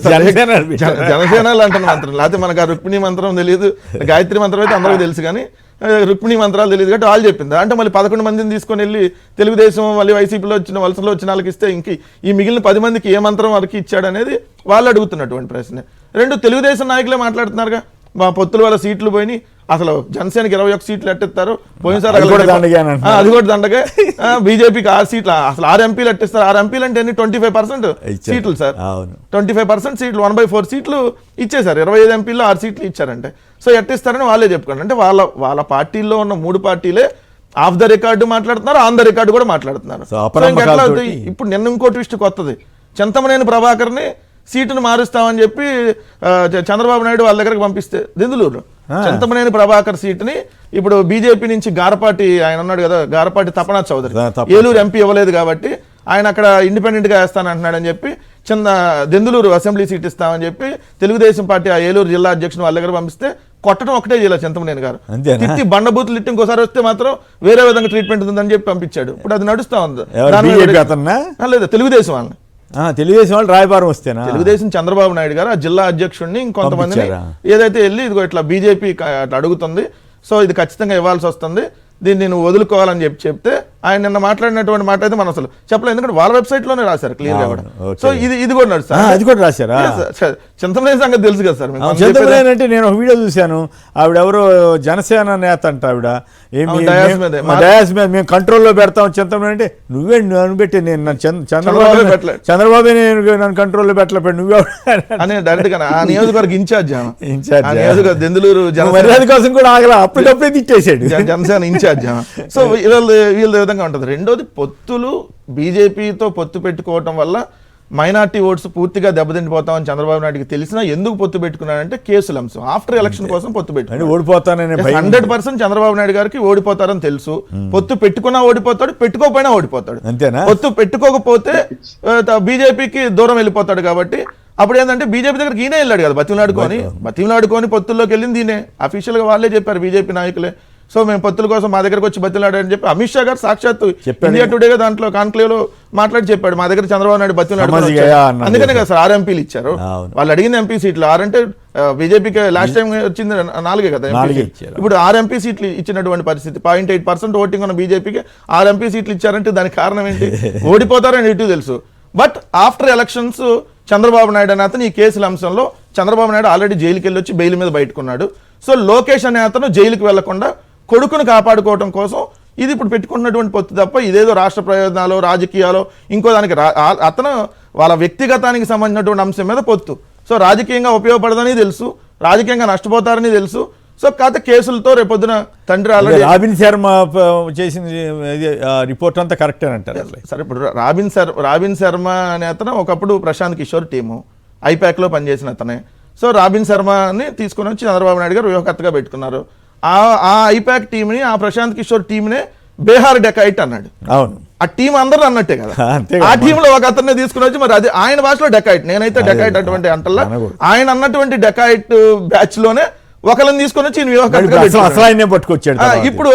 జనసేనలు అంటున్న మంత్రం. లేకపోతే మనకు ఆ రుక్మిణి మంత్రం తెలియదు, గాయత్రి మంత్రం అయితే అందరికీ తెలుసు కానీ రుక్మిణి మంత్రాలు తెలియదు కాబట్టి వాళ్ళు చెప్పింది. అంటే మళ్ళీ 11 మందిని తీసుకొని వెళ్ళి తెలుగుదేశం మళ్ళీ వైసీపీలో వచ్చిన వలసలో వచ్చిన వాళ్ళకి ఇస్తే ఇంక ఈ మిగిలిన 10 మందికి ఏ మంత్రం వరకు ఇచ్చాడు అనేది వాళ్ళు అడుగుతున్నటువంటి ప్రశ్న. రెండు తెలుగుదేశం నాయకులే మాట్లాడుతున్నారుగా, మా పొత్తుల వల్ల సీట్లు పోయి అసలు జనసేనకి 21 సీట్లు ఎట్టిస్తారు, పోయినసారి అది కూడా దండగా, బీజేపీకి 6 సీట్లు, అసలు 6 ఎంపీలు ఎట్టిస్తారు. 6 ఎంపీలు అంటే 25% సీట్లు సార్, 25% సీట్లు, 1/4 సీట్లు ఇచ్చేసారు. 25 ఎంపీల్లో 6 సీట్లు ఇచ్చారంటే సో ఎట్టిస్తారని వాళ్ళే చెప్పుకోండి. అంటే వాళ్ళ పార్టీల్లో ఉన్న 3 పార్టీలే ఆఫ్ ద రికార్డు మాట్లాడుతున్నారు, ఆన్ ద రికార్డు కూడా మాట్లాడుతున్నారు. ఇప్పుడు నిన్న ఇంకో ట్విస్ట్ కొత్తది, చింతమనేని ప్రభాకర్ని సీటును మారుస్తామని చెప్పి చంద్రబాబు నాయుడు వాళ్ళ దగ్గరకు పంపిస్తే దెందులూరు చింతమనేని ప్రభాకర్ సీటుని ఇప్పుడు బీజేపీ నుంచి గారపాటి ఆయన ఉన్నాడు కదా, గారపాటి తపనా చౌదరి ఏలూరు ఎంపీ ఇవ్వలేదు కాబట్టి ఆయన అక్కడ ఇండిపెండెంట్ గా వేస్తానంటున్నాడని చెప్పి దెందులూరు అసెంబ్లీ సీట్ ఇస్తామని చెప్పి తెలుగుదేశం పార్టీ ఆ ఏలూరు జిల్లా అధ్యక్షుడు వాళ్ళ దగ్గర పంపిస్తే కొట్టడం ఒకటే జిల్లా చింతమనేని గారు తిట్టి బండబూతులు తిట్టి ఇంకోసారి వస్తే మాత్రం వేరే విధంగా ట్రీట్మెంట్ ఉందని చెప్పి పంపించాడు. ఇప్పుడు అది నడుస్తా ఉంది. లేదు తెలుగుదేశం వాళ్ళని, తెలుగుదేశం వాళ్ళు రాయబారం వస్తేనా, తెలుగుదేశం చంద్రబాబు నాయుడు గారు ఆ జిల్లా అధ్యక్షుడిని ఇంకొంతమందిని ఏదైతే వెళ్ళి ఇదిగో ఇట్లా బీజేపీ అడుగుతుంది, సో ఇది ఖచ్చితంగా ఇవ్వాల్సి వస్తుంది, దీన్ని నేను వదులుకోవాలని చెప్తే ఆయన నిన్న మాట్లాడినటువంటి మాట అయితే మనం అసలు చెప్పలేదు, ఎందుకంటే వాళ్ళ వెబ్సైట్ లోనే రాశారు క్లియర్ గా కూడా. సో ఇది కూడా నడుస్తారు, అది కూడా రాశారా? చింతమనేని సంగతి తెలుసు కదా సార్. చింతమనేని అంటే నేను ఒక వీడియో చూశాను, ఆవిడ ఎవరో జనసేన నేత అంట, ఆవిడ డయాస్ మీద మేము కంట్రోల్లో పెడతాం చింతమనేని అంటే నువ్వే నన్ను పెట్టి నేను చంద్రబాబు నన్ను కంట్రోల్లో పెట్టలే నువ్వే అని డైరెక్ట్ గా ఆ నియోజకవర్గ ఇన్ఛార్జ్ దెందులూరు మర్యాద కోసం కూడా ఆగల అప్పుడప్పుడే తిట్టేసాడు జనసేన ఇన్ఛార్జ్. సో వీళ్ళ విధంగా ఉంటుంది. రెండోది పొత్తులు, బీజేపీతో పొత్తు పెట్టుకోవటం వల్ల మైనార్టీ ఓట్స్ పూర్తిగా దెబ్బతిండిపోతామని చంద్రబాబు నాయుడుకి తెలిసినా ఎందుకు పొత్తు పెట్టుకున్నాడంటే కేసుల అంశం. ఆఫ్టర్ ఎలక్షన్ కోసం పొత్తు పెట్టుకున్నాడు. ఓడిపోతానని 100% చంద్రబాబు నాయుడు గారికి ఓడిపోతారని తెలుసు. పొత్తు పెట్టుకున్నా ఓడిపోతాడు, పెట్టుకోకపోయినా ఓడిపోతాడు. అంతేనా? పొత్తు పెట్టుకోకపోతే బీజేపీకి దూరం వెళ్ళిపోతాడు. కాబట్టి అప్పుడు ఏంటంటే బీజేపీ దగ్గరికి ఈయనే వెళ్ళాడు కదా, బతిమలాడుకొని పొత్తుల్లోకి వెళ్ళింది ఈయనే. అఫీషియల్ గా వాళ్ళే చెప్పారు బీజేపీ నాయకులే. సో మేము పొత్తుల కోసం మా దగ్గరకు వచ్చి బతిలాడని చెప్పి అమిత్ షా గారు సాక్షాత్తు ఇండియా టుడే దాంట్లో కాన్క్లేవ్ లో మాట్లాడి చెప్పాడు, మా దగ్గర చంద్రబాబు నాయుడు బతిలాడు. అందుకనే కదా సార్ 6 ఎంపీలు ఇచ్చారు. వాళ్ళు అడిగిన ఎంపీ సీట్లు 6 అంటే బీజేపీకి లాస్ట్ టైం వచ్చింది 4 కదా. ఇప్పుడు 6 ఎంపీ సీట్లు ఇచ్చినటువంటి పరిస్థితి, 0.8% ఓటింగ్ ఉన్న బీజేపీకి 6 ఎంపీ సీట్లు ఇచ్చారంటే దానికి కారణం ఏంటి? ఓడిపోతారని ఇటు తెలుసు. But after elections Chandrababu Naidu అనే అతను ఈ కేసుల అంశంలో చంద్రబాబు నాయుడు ఆల్రెడీ జైలుకి వెళ్ళి వచ్చి బెయిల్ మీద బయటకున్నాడు. సో లోకేష్ అనే అతను జైలుకి వెళ్లకుండా కొడుకును కాపాడుకోవడం కోసం ఇది ఇప్పుడు పెట్టుకున్నటువంటి పొత్తు తప్ప ఇదేదో రాష్ట్ర ప్రయోజనాలు రాజకీయాలు ఇంకో దానికి అతను వాళ్ళ వ్యక్తిగతానికి సంబంధించినటువంటి అంశం మీద పొత్తు. సో రాజకీయంగా ఉపయోగపడదని తెలుసు, రాజకీయంగా నష్టపోతారని తెలుసు. సో కాకపోతే కేసులతో రేపొద్దున తండ్రి ఆల్రెడీ రాబిన్ శర్మ చేసింది రిపోర్ట్ అంతా కరెక్ట్ అని అంటారు సరే. ఇప్పుడు రాబిన్ శర్మ అనే అతను ఒకప్పుడు ప్రశాంత్ కిషోర్ టీము ఐపాక్ లో పనిచేసిన అతనే. సో రాబిన్ శర్మని తీసుకుని వచ్చి చంద్రబాబు నాయుడు గారు వ్యూహకర్తగా పెట్టుకున్నారు. ఆ ఐపాక్ టీంని, ఆ ప్రశాంత్ కిషోర్ టీంనే బీహార్ డెకాయిట్ అన్నాడు. అవును, ఆ టీం అందరూ అన్నట్టే కదా. ఆ టీంలో ఒక అతన్ని తీసుకుని వచ్చి మరి అది ఆయన భాషలో డెకాయిట్, నేనైతే డెకాయిట్ అటువంటి అంటల్లా ఆయన అన్నటువంటి డెకాయిట్ బ్యాచ్ లోనే ఒకళ్ళని తీసుకొని వచ్చి పట్టుకొచ్చాడు. ఇప్పుడు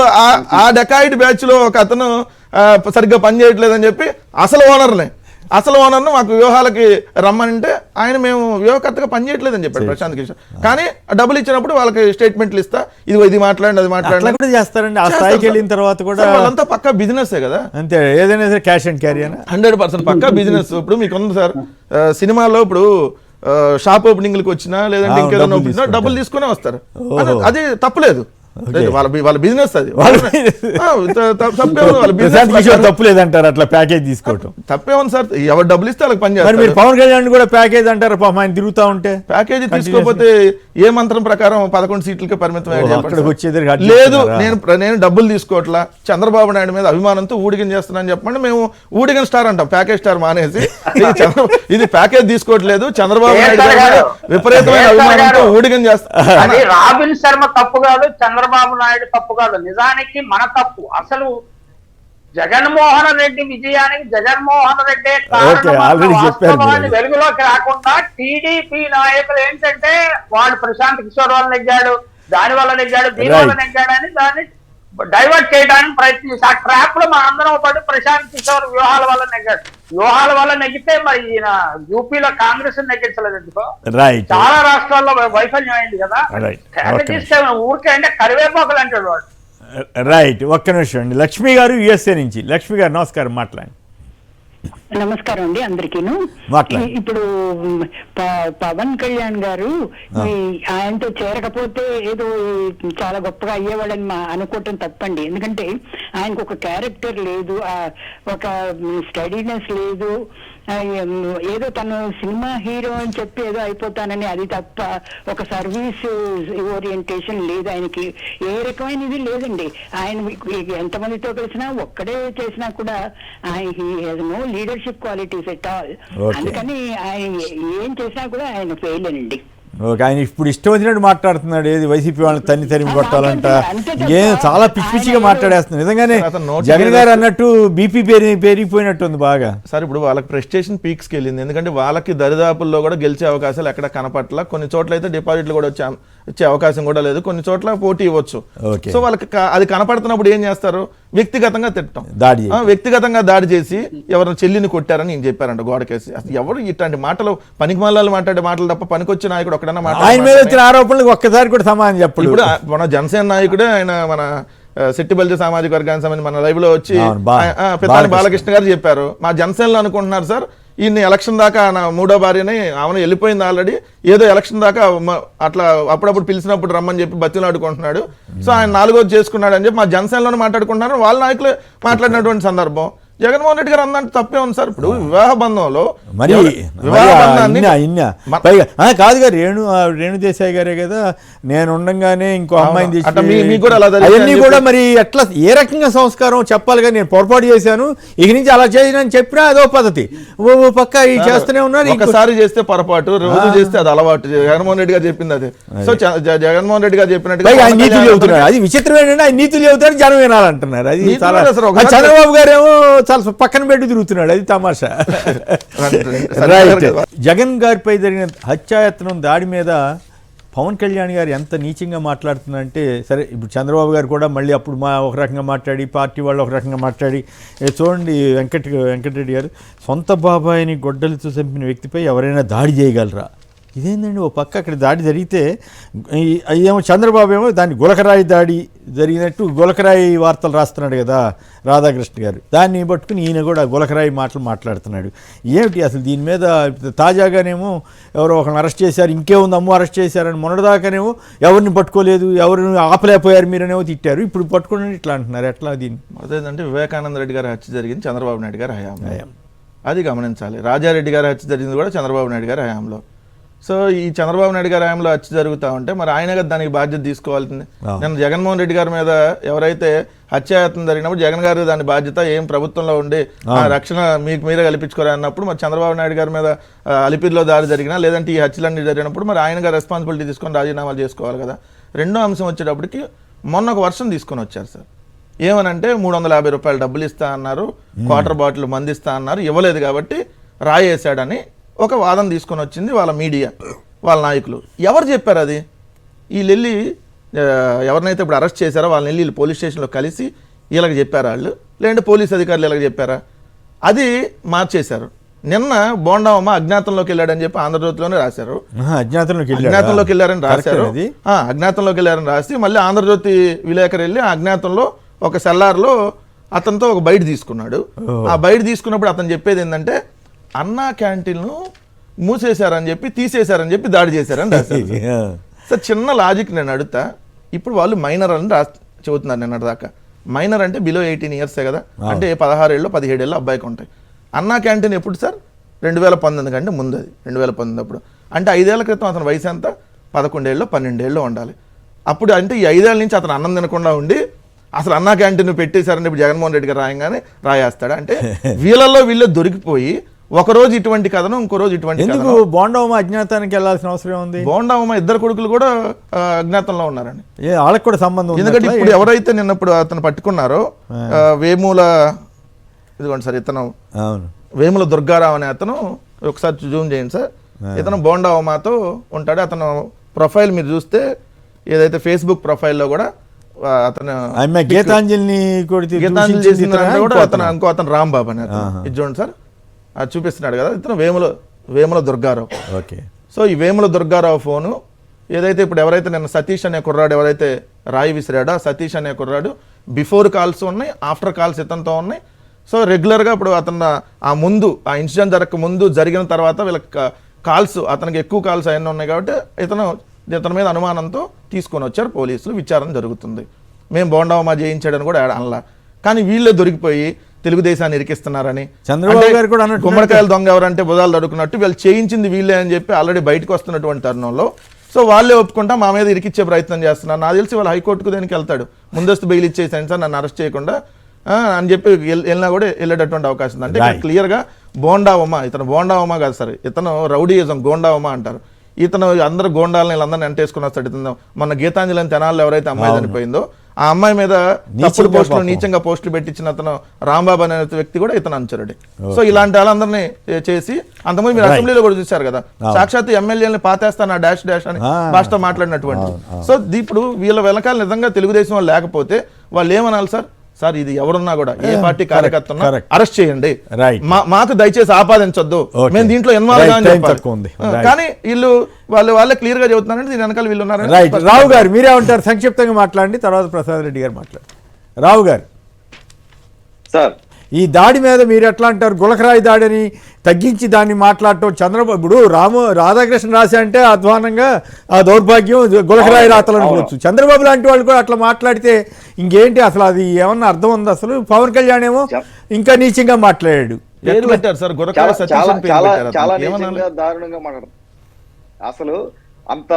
ఆ డెకాయిట్ బ్యాచ్ లో ఒక అతను సరిగ్గా పని చేయట్లేదని చెప్పి అసలు ఓనర్ను మాకు వ్యూహాలకి రమ్మనంటే ఆయన మేము వ్యూహకర్తగా పనిచేయట్లేదని చెప్పాడు ప్రశాంత్ కిషోర్. కానీ డబ్బులు ఇచ్చినప్పుడు వాళ్ళకి స్టేట్మెంట్లు ఇస్తా, ఇది మాట్లాడండి అది మాట్లాడండి చేస్తారండి. ఆ స్థాయికి వెళ్ళిన తర్వాత కూడా వాళ్ళంతా పక్కా బిజినెస్ కదా. అంతే, ఏదైనా సరే క్యాష్ అండ్ క్యారీ అని 100% పక్కా బిజినెస్. ఇప్పుడు మీకు ఉంది సార్, సినిమాలో ఇప్పుడు షాప్ ఓపెనింగ్లకు వచ్చినా లేదంటే ఇంకేదైనా డబ్బులు తీసుకునే వస్తారు, అది తప్పలేదు. వాళ్ళ బిజినెస్ అది ప్రశాంత్ కిషోర్ తప్పు లేదంటారు అట్లా ప్యాకేజ్ తీసుకోవటం. తప్పేమని సార్, ఎవరు డబ్బులు ఇస్తే వాళ్ళకి పని మరి చేస్తారు. మీరు పవన్ కళ్యాణ్ కూడా ప్యాకేజ్ అంటారు పాపం, ఆయన తిరుగుతా ఉంటే. ప్యాకేజీ తీసుకోకపోతే ఏ మంత్రం ప్రకారం 11 సీట్లకే పరిమితం అక్కడికి వచ్చేది లేదు. నేను డబ్బులు తీసుకోవట్లా, చంద్రబాబు నాయుడు మీద అభిమానంతో ఊడిగం చేస్తున్నాను చెప్పండి, మేము ఊడిగం స్టార్ అంటాం, ప్యాకేజ్ స్టార్ మానేసి. ఇది ప్యాకేజ్ తీసుకోవట్లేదు, చంద్రబాబు నాయుడు గారి విపరీతమైన అభిమానంతో ఊడిగం చేస్తాను. రాబిన్ శర్మ తప్పు కాదు, చంద్రబాబు నాయుడు తప్పు కాదు, నిజానికి మన తప్పు. అసలు జగన్మోహన్ రెడ్డి విజయానికి జగన్మోహన్ రెడ్డి వెలుగులోకి రాకుండా టీడీపీ నాయకులు ఏంటంటే వాడు ప్రశాంత్ కిషోర్ వల్ల నెగ్గాడు, దాని వల్ల నెగ్గాడు, దీని వల్ల నెగ్గాడు అని దాన్ని డైవర్ట్ చేయడానికి ప్రయత్నించి ఆ ట్రాప్ లో మనందరం పడి ప్రశాంత్ కిషోర్ వ్యూహాల వల్ల నెగ్గాడు. వ్యూహాల వల్ల నెగ్గితే మరి ఈయన యూపీలో కాంగ్రెస్ నెగ్గించలేదు ఎందుకో, చాలా రాష్ట్రాల్లో వైఫల్యం అయింది కదా. ఊరికే అంటే కరివేపాకులు అంటాడు వాడు. రైట్, ఒక్క నిమిషం అండి. లక్ష్మి గారు యుఎస్ఏ నుంచి. లక్ష్మి గారు నమస్కారం, మాట్లాడండి. నమస్కారం అండి అందరికీను. ఇప్పుడు పవన్ కళ్యాణ్ గారు ఆయనతో చేరకపోతే ఏదో చాలా గొప్పగా అయ్యేవాళ్ళని అనుకోవటం తప్పండి. ఎందుకంటే ఆయనకు ఒక క్యారెక్టర్ లేదు, ఒక స్టడీనెస్ లేదు, ఏదో తను సినిమా హీరో అని చెప్పి ఏదో అయిపోతానని, అది తప్ప ఒక సర్వీస్ ఓరియంటేషన్ లేదు ఆయనకి, ఏ రకమైనది లేదండి. ఆయన ఎంతమందితో కలిసినా ఒక్కడే చేసినా కూడా ఆయన no leadership qualities at all. అందుకని ఆయన ఏం చేసినా కూడా ఆయన ఫెయిల్ అనండి. ఓకే, ఆయన ఇప్పుడు ఇష్టం వచ్చినట్టు మాట్లాడుతున్నాడు, ఏది వైసీపీ వాళ్ళని తరిమి కొట్టాలంట, ఏం చాలా పిచ్చి పిచ్చిగా మాట్లాడేస్తున్నాడు. నిజంగానే జగన్ గారు అన్నట్టు బీపీ పెరిగిపోయినట్టుంది బాగా. సార్ ఇప్పుడు వాళ్ళకి ప్రెస్టేషన్ పీక్స్కి వెళ్ళింది, ఎందుకంటే వాళ్ళకి దరిదాపుల్లో కూడా గెలిచే అవకాశాలు ఎక్కడ కనపట్ల, కొన్ని చోట్ల అయితే డిపాజిట్లు కూడా వచ్చే అవకాశం కూడా లేదు, కొన్ని చోట్ల పోటీ ఇవ్వచ్చు. సో వాళ్ళకి అది కనపడుతున్నప్పుడు ఏం చేస్తారు, వ్యక్తిగతంగా తిట్టడం, వ్యక్తిగతంగా దాడి చేసి ఎవరిని చెల్లిని కొట్టారని నేను చెప్పారంట గోడకేసి. అసలు ఎవరు ఇట్లాంటి మాటలు, పనికి మళ్ళీ మాట్లాడే మాటలు తప్ప పనికొచ్చే నాయకుడు ఆయన మీద వచ్చిన ఆరోపణలకు ఒక్కసారి కూడా సమాధానం చెప్పడు. ఇప్పుడు మన జనసేన నాయకుడే ఆయన, మన శెట్టిబల్జీ సామాజిక వర్గానికి సంబంధించి మన లైవ్ లో వచ్చి పెద్దాని బాలకృష్ణ గారు చెప్పారు, మా జనసేనలో అనుకుంటున్నారు సార్ ఈయన్ని ఎలక్షన్ దాకా నా మూడో భార్యని ఆమెను వెళ్ళిపోయింది ఆల్రెడీ, ఏదో ఎలక్షన్ దాకా అట్లా అప్పుడప్పుడు పిలిచినప్పుడు రమ్మని చెప్పి బతిలాడుకుంటున్నాడు, సో ఆయన 4వ చేసుకున్నాడు అని చెప్పి మా జనసేనలోనే మాట్లాడుకుంటున్నారు. వాళ్ళ నాయకులు మాట్లాడినటువంటి సందర్భం. జగన్మోహన్ రెడ్డి గారు అన్నట్టు తప్పే ఉంది సార్. ఇప్పుడు వివాహ బంధంలో కాదుగా రేణు దేశాయ్ గారే కదా, నేను ఉండంగానే ఇంకో అమ్మాయిని అవన్నీ కూడా మరి ఎట్లా ఏ రకంగా సంస్కారం చెప్పాలి కానీ, నేను పొరపాటు చేశాను ఇక నుంచి అలా చేయని చెప్పినా అదో పద్ధతి, ఓ పక్క చేస్తూనే ఉన్నారు. ఒకసారి చేస్తే పొరపాటు, రోజు చేస్తే అది అలవాటు. జగన్మోహన్ రెడ్డి గారు చెప్పింది అది. సో జగన్మోహన్ రెడ్డి గారు చెప్పినట్టుగా ఆయన నీతులు చెబుతున్నాడు, అది విచిత్రం ఏంటంటే ఆయన నీతులు చెబుతాడు జనం వినాలంటున్నారు. అది చంద్రబాబు గారేమో చాలా పక్కన పెట్టి తిరుగుతున్నాడు, అది తమాషా. జగన్ గారిపై జరిగిన హత్యాయత్నం దాడి మీద పవన్ కళ్యాణ్ గారు ఎంత నీచంగా మాట్లాడుతున్నారంటే, సరే ఇప్పుడు చంద్రబాబు గారు కూడా మళ్ళీ అప్పుడు ఒక రకంగా మాట్లాడి, పార్టీ వాళ్ళు ఒక రకంగా మాట్లాడి, చూడండి వెంకటరెడ్డి గారు సొంత బాబాయిని గొడ్డలితో చంపిన వ్యక్తిపై ఎవరైనా దాడి చేయగలరా? ఇదేంటండి, ఓ పక్క అక్కడ దాడి జరిగితే ఏమో చంద్రబాబు ఏమో దాన్ని గులకరాయి దాడి జరిగినట్టు గులకరాయి వార్తలు రాస్తున్నాడు కదా రాధాకృష్ణ గారు, దాన్ని పట్టుకుని ఈయన కూడా గులకరాయి మాటలు మాట్లాడుతున్నాడు. ఏమిటి అసలు దీని మీద? తాజాగానేమో ఎవరో ఒకరిని అరెస్ట్ చేశారు, ఇంకేముంది అమ్మ అరెస్ట్ చేశారని, మొన్నటిదాకానేమో ఎవరిని పట్టుకోలేదు, ఎవరిని ఆపలేకపోయారు మీరనేమో తిట్టారు, ఇప్పుడు పట్టుకుని ఇట్లా అంటున్నారు. ఎట్లా దీన్ని? అదేంటంటే వివేకానంద రెడ్డి గారి హత్య జరిగింది చంద్రబాబు నాయుడు గారి హయాం, అది గమనించాలి. రాజారెడ్డి గారి హత్య జరిగింది కూడా చంద్రబాబు నాయుడు గారి హయాంలో. సో ఈ చంద్రబాబు నాయుడు గారి హయాంలో హత్య జరుగుతూ ఉంటే మరి ఆయన కదా దానికి బాధ్యత తీసుకోవాల్సింది. నేను జగన్మోహన్ రెడ్డి గారి మీద ఎవరైతే హత్యాయత్నం జరిగినప్పుడు జగన్ గారు దాని బాధ్యత ఏం ప్రభుత్వంలో ఉండి రక్షణ మీకు మీరే కల్పించుకోరా అన్నప్పుడు, మరి చంద్రబాబు నాయుడు గారి మీద అలిపిరిలో దాడి జరిగినా లేదంటే ఈ హత్యలన్నీ జరిగినప్పుడు మరి ఆయనగా రెస్పాన్సిబిలిటీ తీసుకొని రాజీనామాలు చేసుకోవాలి కదా. రెండో అంశం వచ్చేటప్పటికి మొన్న ఒక వర్షం తీసుకొని వచ్చారు సార్. ఏమనంటే 350 రూపాయలు డబ్బులు ఇస్తా అన్నారు, క్వార్టర్ బాటిల్ మంది ఇస్తా అన్నారు, ఇవ్వలేదు కాబట్టి రాయేశాడని ఒక వాదన తీసుకొని వచ్చింది వాళ్ళ మీడియా, వాళ్ళ నాయకులు. ఎవరు చెప్పారు అది? వీళ్ళు వెళ్ళి ఎవరినైతే ఇప్పుడు అరెస్ట్ చేశారో వాళ్ళని వెళ్ళి పోలీస్ స్టేషన్లో కలిసి వీళ్ళకి చెప్పారా వాళ్ళు, లేదంటే పోలీస్ అధికారులు వీళ్ళకి చెప్పారా? అది మార్చేశారు. నిన్న బోండావమ్మ అజ్ఞాతంలోకి వెళ్ళాడని చెప్పి ఆంధ్రజ్యోతిలోనే రాశారు. అజ్ఞాతంలోకి వెళ్ళారని రాశారు. అజ్ఞాతంలోకి వెళ్ళారని రాసి మళ్ళీ ఆంధ్రజ్యోతి విలేకరు వెళ్ళి ఆ అజ్ఞాతంలో ఒక సెల్లార్లో అతనితో ఒక బయట తీసుకున్నాడు. ఆ బయట తీసుకున్నప్పుడు అతను చెప్పేది ఏంటంటే అన్నా క్యాంటీన్ను మూసేశారని చెప్పి తీసేశారని చెప్పి దాడి చేశారని రాశారు. సార్ చిన్న లాజిక్ నేను అడుగుతా, ఇప్పుడు వాళ్ళు మైనర్ అని చెబుతున్నారు నిన్నటి దాకా. మైనర్ అంటే బిలో 18 ఇయర్సే కదా, అంటే 16 ఏళ్ళు 17 ఏళ్ళు అబ్బాయికి ఉంటాయి. అన్నా క్యాంటీన్ ఎప్పుడు సార్? 2019 కంటే ముందు, అది 2019 అప్పుడు. అంటే 5 ఏళ్ల క్రితం అతని వయసు ఎంత? 11 ఏళ్ళు 12 ఏళ్ళు ఉండాలి. అప్పుడు అంటే ఈ 5 ఏళ్ళ నుంచి అతను అన్నం తినకుండా ఉండి అసలు అన్నా క్యాంటీన్ పెట్టేశారంటే ఇప్పుడు జగన్మోహన్ రెడ్డి గారు రాయంగానే రాయేస్తాడు. అంటే వీళ్ళల్లో వీళ్ళే దొరికిపోయి ఒకరోజు ఇటువంటి కథనం, ఇంకో రోజు ఇటువంటి ఎందుకు బోండావమ్మ అజ్ఞాతానికి వెళ్ళాల్సిన అవసరం ఉంది? బోండావమ్మ ఇద్దరు కొడుకులు కూడా అజ్ఞాతంలో ఉన్నారండి. వాళ్ళకి కూడా సంబంధం ఉంది. ఎందుకంటే ఇప్పుడు ఎవరైతే నిన్నప్పుడు అతను పట్టుకున్నారో వేముల, ఇదిగోండి సార్, ఇతను వేముల దుర్గారావు అనే అతను, ఒకసారి జూమ్ చేయండి సార్, ఇతను బోండావమ్మతో ఉంటాడు. అతను ప్రొఫైల్ మీరు చూస్తే ఏదైతే ఫేస్బుక్ ప్రొఫైల్లో కూడా అతను గీతాంజలిని చేసిన కూడా అతను రాంబాబు అని అతను, ఇది చూడండి సార్, అది చూపిస్తున్నాడు కదా, ఇతను వేముల దుర్గారావు. ఓకే. సో ఈ వేముల దుర్గారావు ఫోను ఏదైతే ఇప్పుడు ఎవరైతే నిన్న సతీష్ అనే కుర్రాడు ఎవరైతే రాయి విసిరాడో, సతీష్ అనే కుర్రాడు బిఫోర్ కాల్స్ ఉన్నాయి, ఆఫ్టర్ కాల్స్ ఇతనితో ఉన్నాయి. సో రెగ్యులర్గా ఇప్పుడు అతను ఆ ముందు, ఆ ఇన్సిడెంట్ జరగక ముందు, జరిగిన తర్వాత వీళ్ళకి కాల్స్, అతనికి ఎక్కువ కాల్స్ అవన్నీ ఉన్నాయి కాబట్టి ఇతని మీద అనుమానంతో తీసుకొని వచ్చారు పోలీసులు, విచారణ జరుగుతుంది. మేము బోండావమ్మ చేయించాడని కూడా అనలా, కానీ వీళ్ళే దొరికిపోయి తెలుగుదేశాన్ని ఇరికిస్తున్నారని, చంద్రబాబు గారు కూడా గుమ్మడికాయల దొంగ ఎవరంటే బుధాలు దొరుకున్నట్టు వీళ్ళు చేయించింది వీళ్ళే అని చెప్పి ఆల్రెడీ బయటకు వస్తున్నటువంటి తరుణంలో సో వాళ్ళే ఒప్పుకుంటా మా మీద ఇరికిచ్చే ప్రయత్నం చేస్తున్నారు. నాకు తెలిసి వాళ్ళు హైకోర్టుకు దేనికి వెళ్తాడు, ముందస్తు బెయిల్ ఇచ్చేసాను సార్ నన్ను అరెస్ట్ చేయకుండా అని చెప్పి వెళ్ళినా కూడా వెళ్ళేటటువంటి అవకాశం ఉంది. అంటే క్లియర్గా బోండావమ్మ, ఇతను బోండావమ్మ కాదు సార్, ఇతను రౌడీయిజం గోండావమ్మ అంటారు. ఇతను అందరు గోండాలని వీళ్ళందరినీ అంటేసుకుని వస్తాడు. ఇతను మొన్న గీతాంజలి అని తెనాల్లో ఎవరైతే అమ్మాయి చనిపోయిందో ఆ అమ్మాయి మీద తప్పుడు పోస్టులు, నీచంగా పోస్టులు పెట్టించిన అతను రాంబాబు అనే వ్యక్తి కూడా ఇతను అనుచరుడే. సో ఇలాంటి వాళ్ళందరినీ చేసి, అంతకుముందు మీరు అసెంబ్లీలో కూడా చూశారు కదా, సాక్షాత్ ఎమ్మెల్యేలని పాతేస్తాను డాష్ డాష్ అని భాషతో మాట్లాడినటువంటి. సో ఇప్పుడు వీళ్ళ వెనకాల నిజంగా తెలుగుదేశం వాళ్ళు లేకపోతే వాళ్ళు ఏమనాలి సార్? సార్ ఇది ఎవరున్నా కూడా, ఏ పార్టీ కార్యకర్త అరెస్ట్ చేయండి, మాకు దయచేసి ఆపాదించొద్దు, మేము దీంట్లో ఇన్వాల్వ్ అని చెప్పాలి. కానీ వీళ్ళు వాళ్ళే క్లియర్ గా చెబుతున్నారంటే దీని వెనకాల వీళ్ళు ఉన్నారు. రావు గారు మీరే ఉంటారు, సంక్షిప్తంగా మాట్లాడండి, తర్వాత ప్రసాద్ రెడ్డి గారు మాట్లాడు. రావు గారు సార్, ఈ దాడి మీద మీరు ఎట్లా అంటారు? గులకరాయి దాడిని తగ్గించి దాన్ని మాట్లాడటం, చంద్రబాబు ఇప్పుడు రాధాకృష్ణ రాశి అంటే అధ్వానంగా ఆ దౌర్భాగ్యం గులకరాయి రాతలు అనుకోవచ్చు. చంద్రబాబు లాంటి వాళ్ళు కూడా అట్లా మాట్లాడితే ఇంకేంటి అసలు? అది ఏమన్నా అర్థం ఉంది అసలు? పవన్ కళ్యాణ్ ఏమో ఇంకా నీచంగా మాట్లాడాడు. దారుణంగా మాట్లాడు. అసలు అంత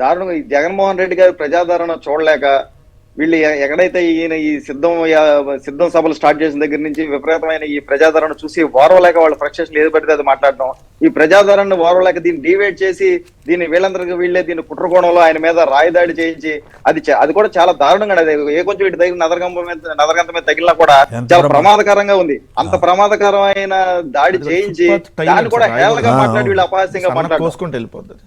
దారుణంగా జగన్మోహన్ రెడ్డి గారి ప్రజాదరణ చూడలేక వీళ్ళు ఎక్కడైతే ఈయన ఈ సిద్ధం సభలు స్టార్ట్ చేసిన దగ్గర నుంచి విపరీతమైన ఈ ప్రజాదరణ చూసి ఓర్వలేక వాళ్ళ ఫ్రస్ట్రేషన్ ఏది పడితే అది మాట్లాడడం, ఈ ప్రజాదరణను ఓర్వలేక దీన్ని డివైడ్ చేసి దీన్ని వీళ్ళందరికీ వీళ్ళే దీన్ని కుట్రకోణంలో ఆయన మీద రాయిదాడి చేయించి అది కూడా చాలా దారుణంగా, ఏ కొంచెం ఇటు దగ్గర నదరగంత మీద తగిలినా కూడా చాలా ప్రమాదకరంగా ఉంది. అంత ప్రమాదకరమైన దాడి చేయించి దాన్ని కూడా హేళనగా మాట్లాడి వీళ్ళు అపహాస్యంగా మాట్లాడుకుంటూ వెళ్ళిపోద్ది.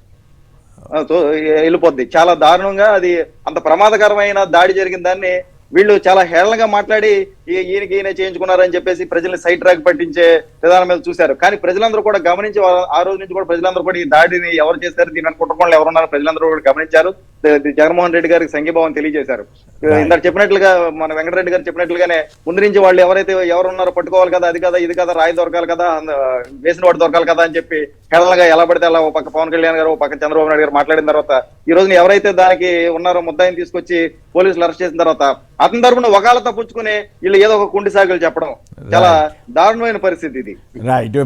చాలా దారుణంగా అది అంత ప్రమాదకరమైన దాడి జరిగిన దాన్ని వీళ్ళు చాలా హేళనగా మాట్లాడి ఈయన చేయించుకున్నారని చెప్పేసి ప్రజల్ని సైడ్ ట్రాక్ పట్టించే విధానం మీద చూశారు. కానీ ప్రజలందరూ కూడా గమనించి ఆ రోజు నుంచి కూడా ప్రజలందరూ కూడా ఈ దాడిని ఎవరు చేశారు, దీని కుటుంబంలో ఎవరున్నారో ప్రజలందరూ కూడా గమనించారు. జగన్మోహన్ రెడ్డి గారికి సంఘీభావం తెలియజేశారు. ఇందాక చెప్పినట్లుగా మన వెంకటరెడ్డి గారు చెప్పినట్లుగానే ముందు నుంచి వాళ్ళు ఎవరున్నారో పట్టుకోవాలి కదా, అది కదా ఇది కదా, రాయి దొరకాలి కదా, వేసిన వాడు దొరకాలి కదా అని చెప్పి హేళనగా ఎలా పడితే అలా ఒక పక్క పవన్ కళ్యాణ్ గారు, ఒక పక్క చంద్రబాబు నాయుడు గారు మాట్లాడిన తర్వాత ఈ రోజున ఎవరైతే దానికి ఉన్నారో ముద్దాయిని తీసుకొచ్చి పోలీసులు అరెస్ట్ చేసిన తర్వాత అతని తరపున ఒకళ్ళతో పుచ్చుకుని వీళ్ళు ఏదో ఒక కుండి సాగులు చెప్పడం చాలా దారుణమైన పరిస్థితి ఇది.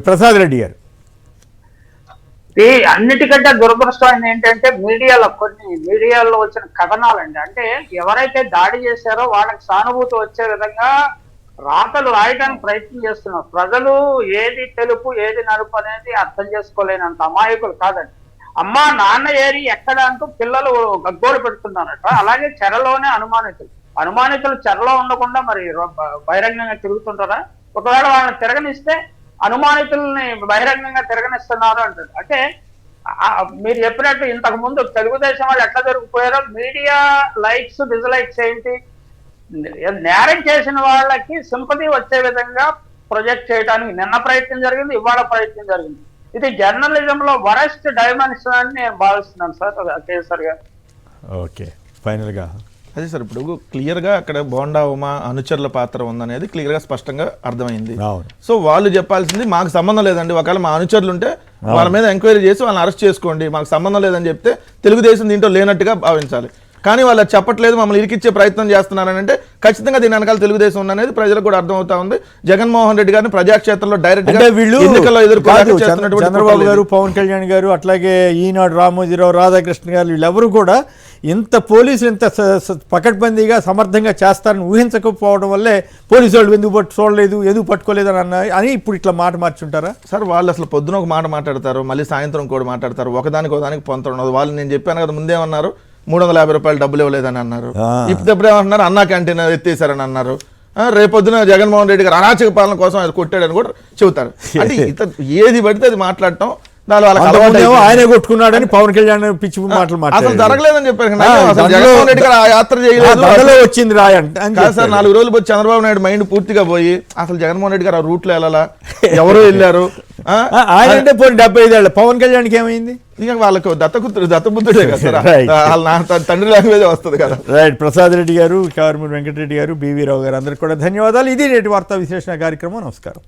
ప్రసాద్ రెడ్డి గారు, అన్నిటికంటే దురదృష్టం ఏంటంటే కొన్ని మీడియాలో వచ్చిన కథనాలండి. అంటే ఎవరైతే దాడి చేశారో వాళ్ళకి సానుభూతి వచ్చే విధంగా రాతలు రాయడానికి ప్రయత్నం చేస్తున్నారు. ప్రజలు ఏది తెలుపు ఏది నలుపు అనేది అర్థం చేసుకోలేనంత అమాయకులు కాదండి. అమ్మా నాన్న ఏరి ఎక్కడ అంటూ పిల్లలు గగ్గోలు పెడుతున్నారట. అలాగే చెరలోనే అనుమానితులు చెరలో ఉండకుండా మరి బహిరంగంగా తిరుగుతుంటారా? ఒకవేళ వాళ్ళని తిరగనిస్తే అనుమానితుల్ని బహిరంగంగా తిరగనిస్తున్నారు అంటారు. అంటే మీరు చెప్పినట్టు ఇంతకు ముందు తెలుగుదేశం వాళ్ళు ఎట్లా జరిగిపోయారో మీడియా లైక్స్ డిస్లైక్స్ ఏంటి, నేరం చేసిన వాళ్ళకి సింపతి వచ్చే విధంగా ప్రొజెక్ట్ చేయడానికి నిన్న ప్రయత్నం జరిగింది, ఇవాళ ప్రయత్నం జరిగింది. ఇది జర్నలిజం లో వరస్ట్ డైమెన్షన్ అని నేను భావిస్తున్నాను సార్ కేసీఆర్ గారు. ఓకే, ఫైనల్ గా అదే సార్, ఇప్పుడు క్లియర్గా అక్కడ బోండావమ్మ అనుచరుల పాత్ర ఉందనేది క్లియర్గా స్పష్టంగా అర్థమైంది. సో వాళ్ళు చెప్పాల్సింది మాకు సంబంధం లేదండి, ఒకవేళ మా అనుచరులు ఉంటే వాళ్ళ మీద ఎంక్వైరీ చేసి వాళ్ళని అరెస్ట్ చేసుకోండి, మాకు సంబంధం లేదని చెప్తే తెలుగుదేశం దీంట్లో లేనట్టుగా భావించాలి. కానీ వాళ్ళు అది చెప్పట్లేదు, మమ్మల్ని ఇరికిచ్చే ప్రయత్నం చేస్తున్నారని అంటే ఖచ్చితంగా దీని వెనకాల తెలుగుదేశం ఉందనేది ప్రజలకు కూడా అర్థమవుతా ఉంది. జగన్మోహన్ రెడ్డి గారిని ప్రజాక్షేత్రంలో డైరెక్ట్ గా వీళ్ళు ఎన్నికల్లో చంద్రబాబు గారు, పవన్ కళ్యాణ్ గారు, అట్లాగే ఈనాడు రామోజీరావు, రాధాకృష్ణ గారు వీళ్ళెవరు కూడా ఇంత పోలీసులు ఇంత పకడ్బందీగా సమర్థంగా చేస్తారని ఊహించకపోవడం వల్లే పోలీసు వాళ్ళు ఎందుకు చూడలేదు, ఎందుకు పట్టుకోలేదు అని ఇప్పుడు ఇట్లా మాట మార్చుంటారా సార్? వాళ్ళు అసలు పొద్దున ఒక మాట మాట్లాడతారు, మళ్ళీ సాయంత్రం కూడా మాట్లాడతారు, ఒకదానికి పొంత ఉండదు. వాళ్ళు నేను చెప్పాను కదా ముందేమన్నారు, 350 రూపాయలు డబ్బులు ఇవ్వలేదని అన్నారు. ఇప్పుడు ఏమంటున్నారు, అన్నా క్యాంటీన్ ఎత్తేసారని అన్నారు. రేపొద్దున జగన్మోహన్ రెడ్డి గారు అరాచక పాలన కోసం అది కొట్టాడని కూడా చెబుతారు. అంటే ఏది పడితే అది మాట్లాడటం, ఆయనే కొట్టుకున్నాడని పవన్ కళ్యాణ్ పిచ్చి మాటలు అసలు జరగలేదని చెప్పారు. జగన్మోహన్ రెడ్డి గారు ఆ యాత్ర చేయలేదు, వచ్చింది రాయ సార్. 4 రోజులు పోయి చంద్రబాబు నాయుడు మైండ్ పూర్తిగా పోయి అసలు జగన్మోహన్ రెడ్డి గారు ఆ రూట్లో వెళ్ళాలా, ఎవరో వెళ్ళారు. ఆయన అంటే పోనీ 75 ఏళ్ళు, పవన్ కళ్యాణ్కి ఏమైంది? ఇక వాళ్ళకు దత్తపుత్రుడే కదా, వాళ్ళ తండ్రి లాంగ్వేజ్ వస్తుంది కదా. రైట్. ప్రసాద్ రెడ్డి గారు, కారుమూరి వెంకటరెడ్డి గారు, బివి రావు గారు అందరికి కూడా ధన్యవాదాలు. ఇది నేటి వార్తా విశ్లేషణ కార్యక్రమం. నమస్కారం.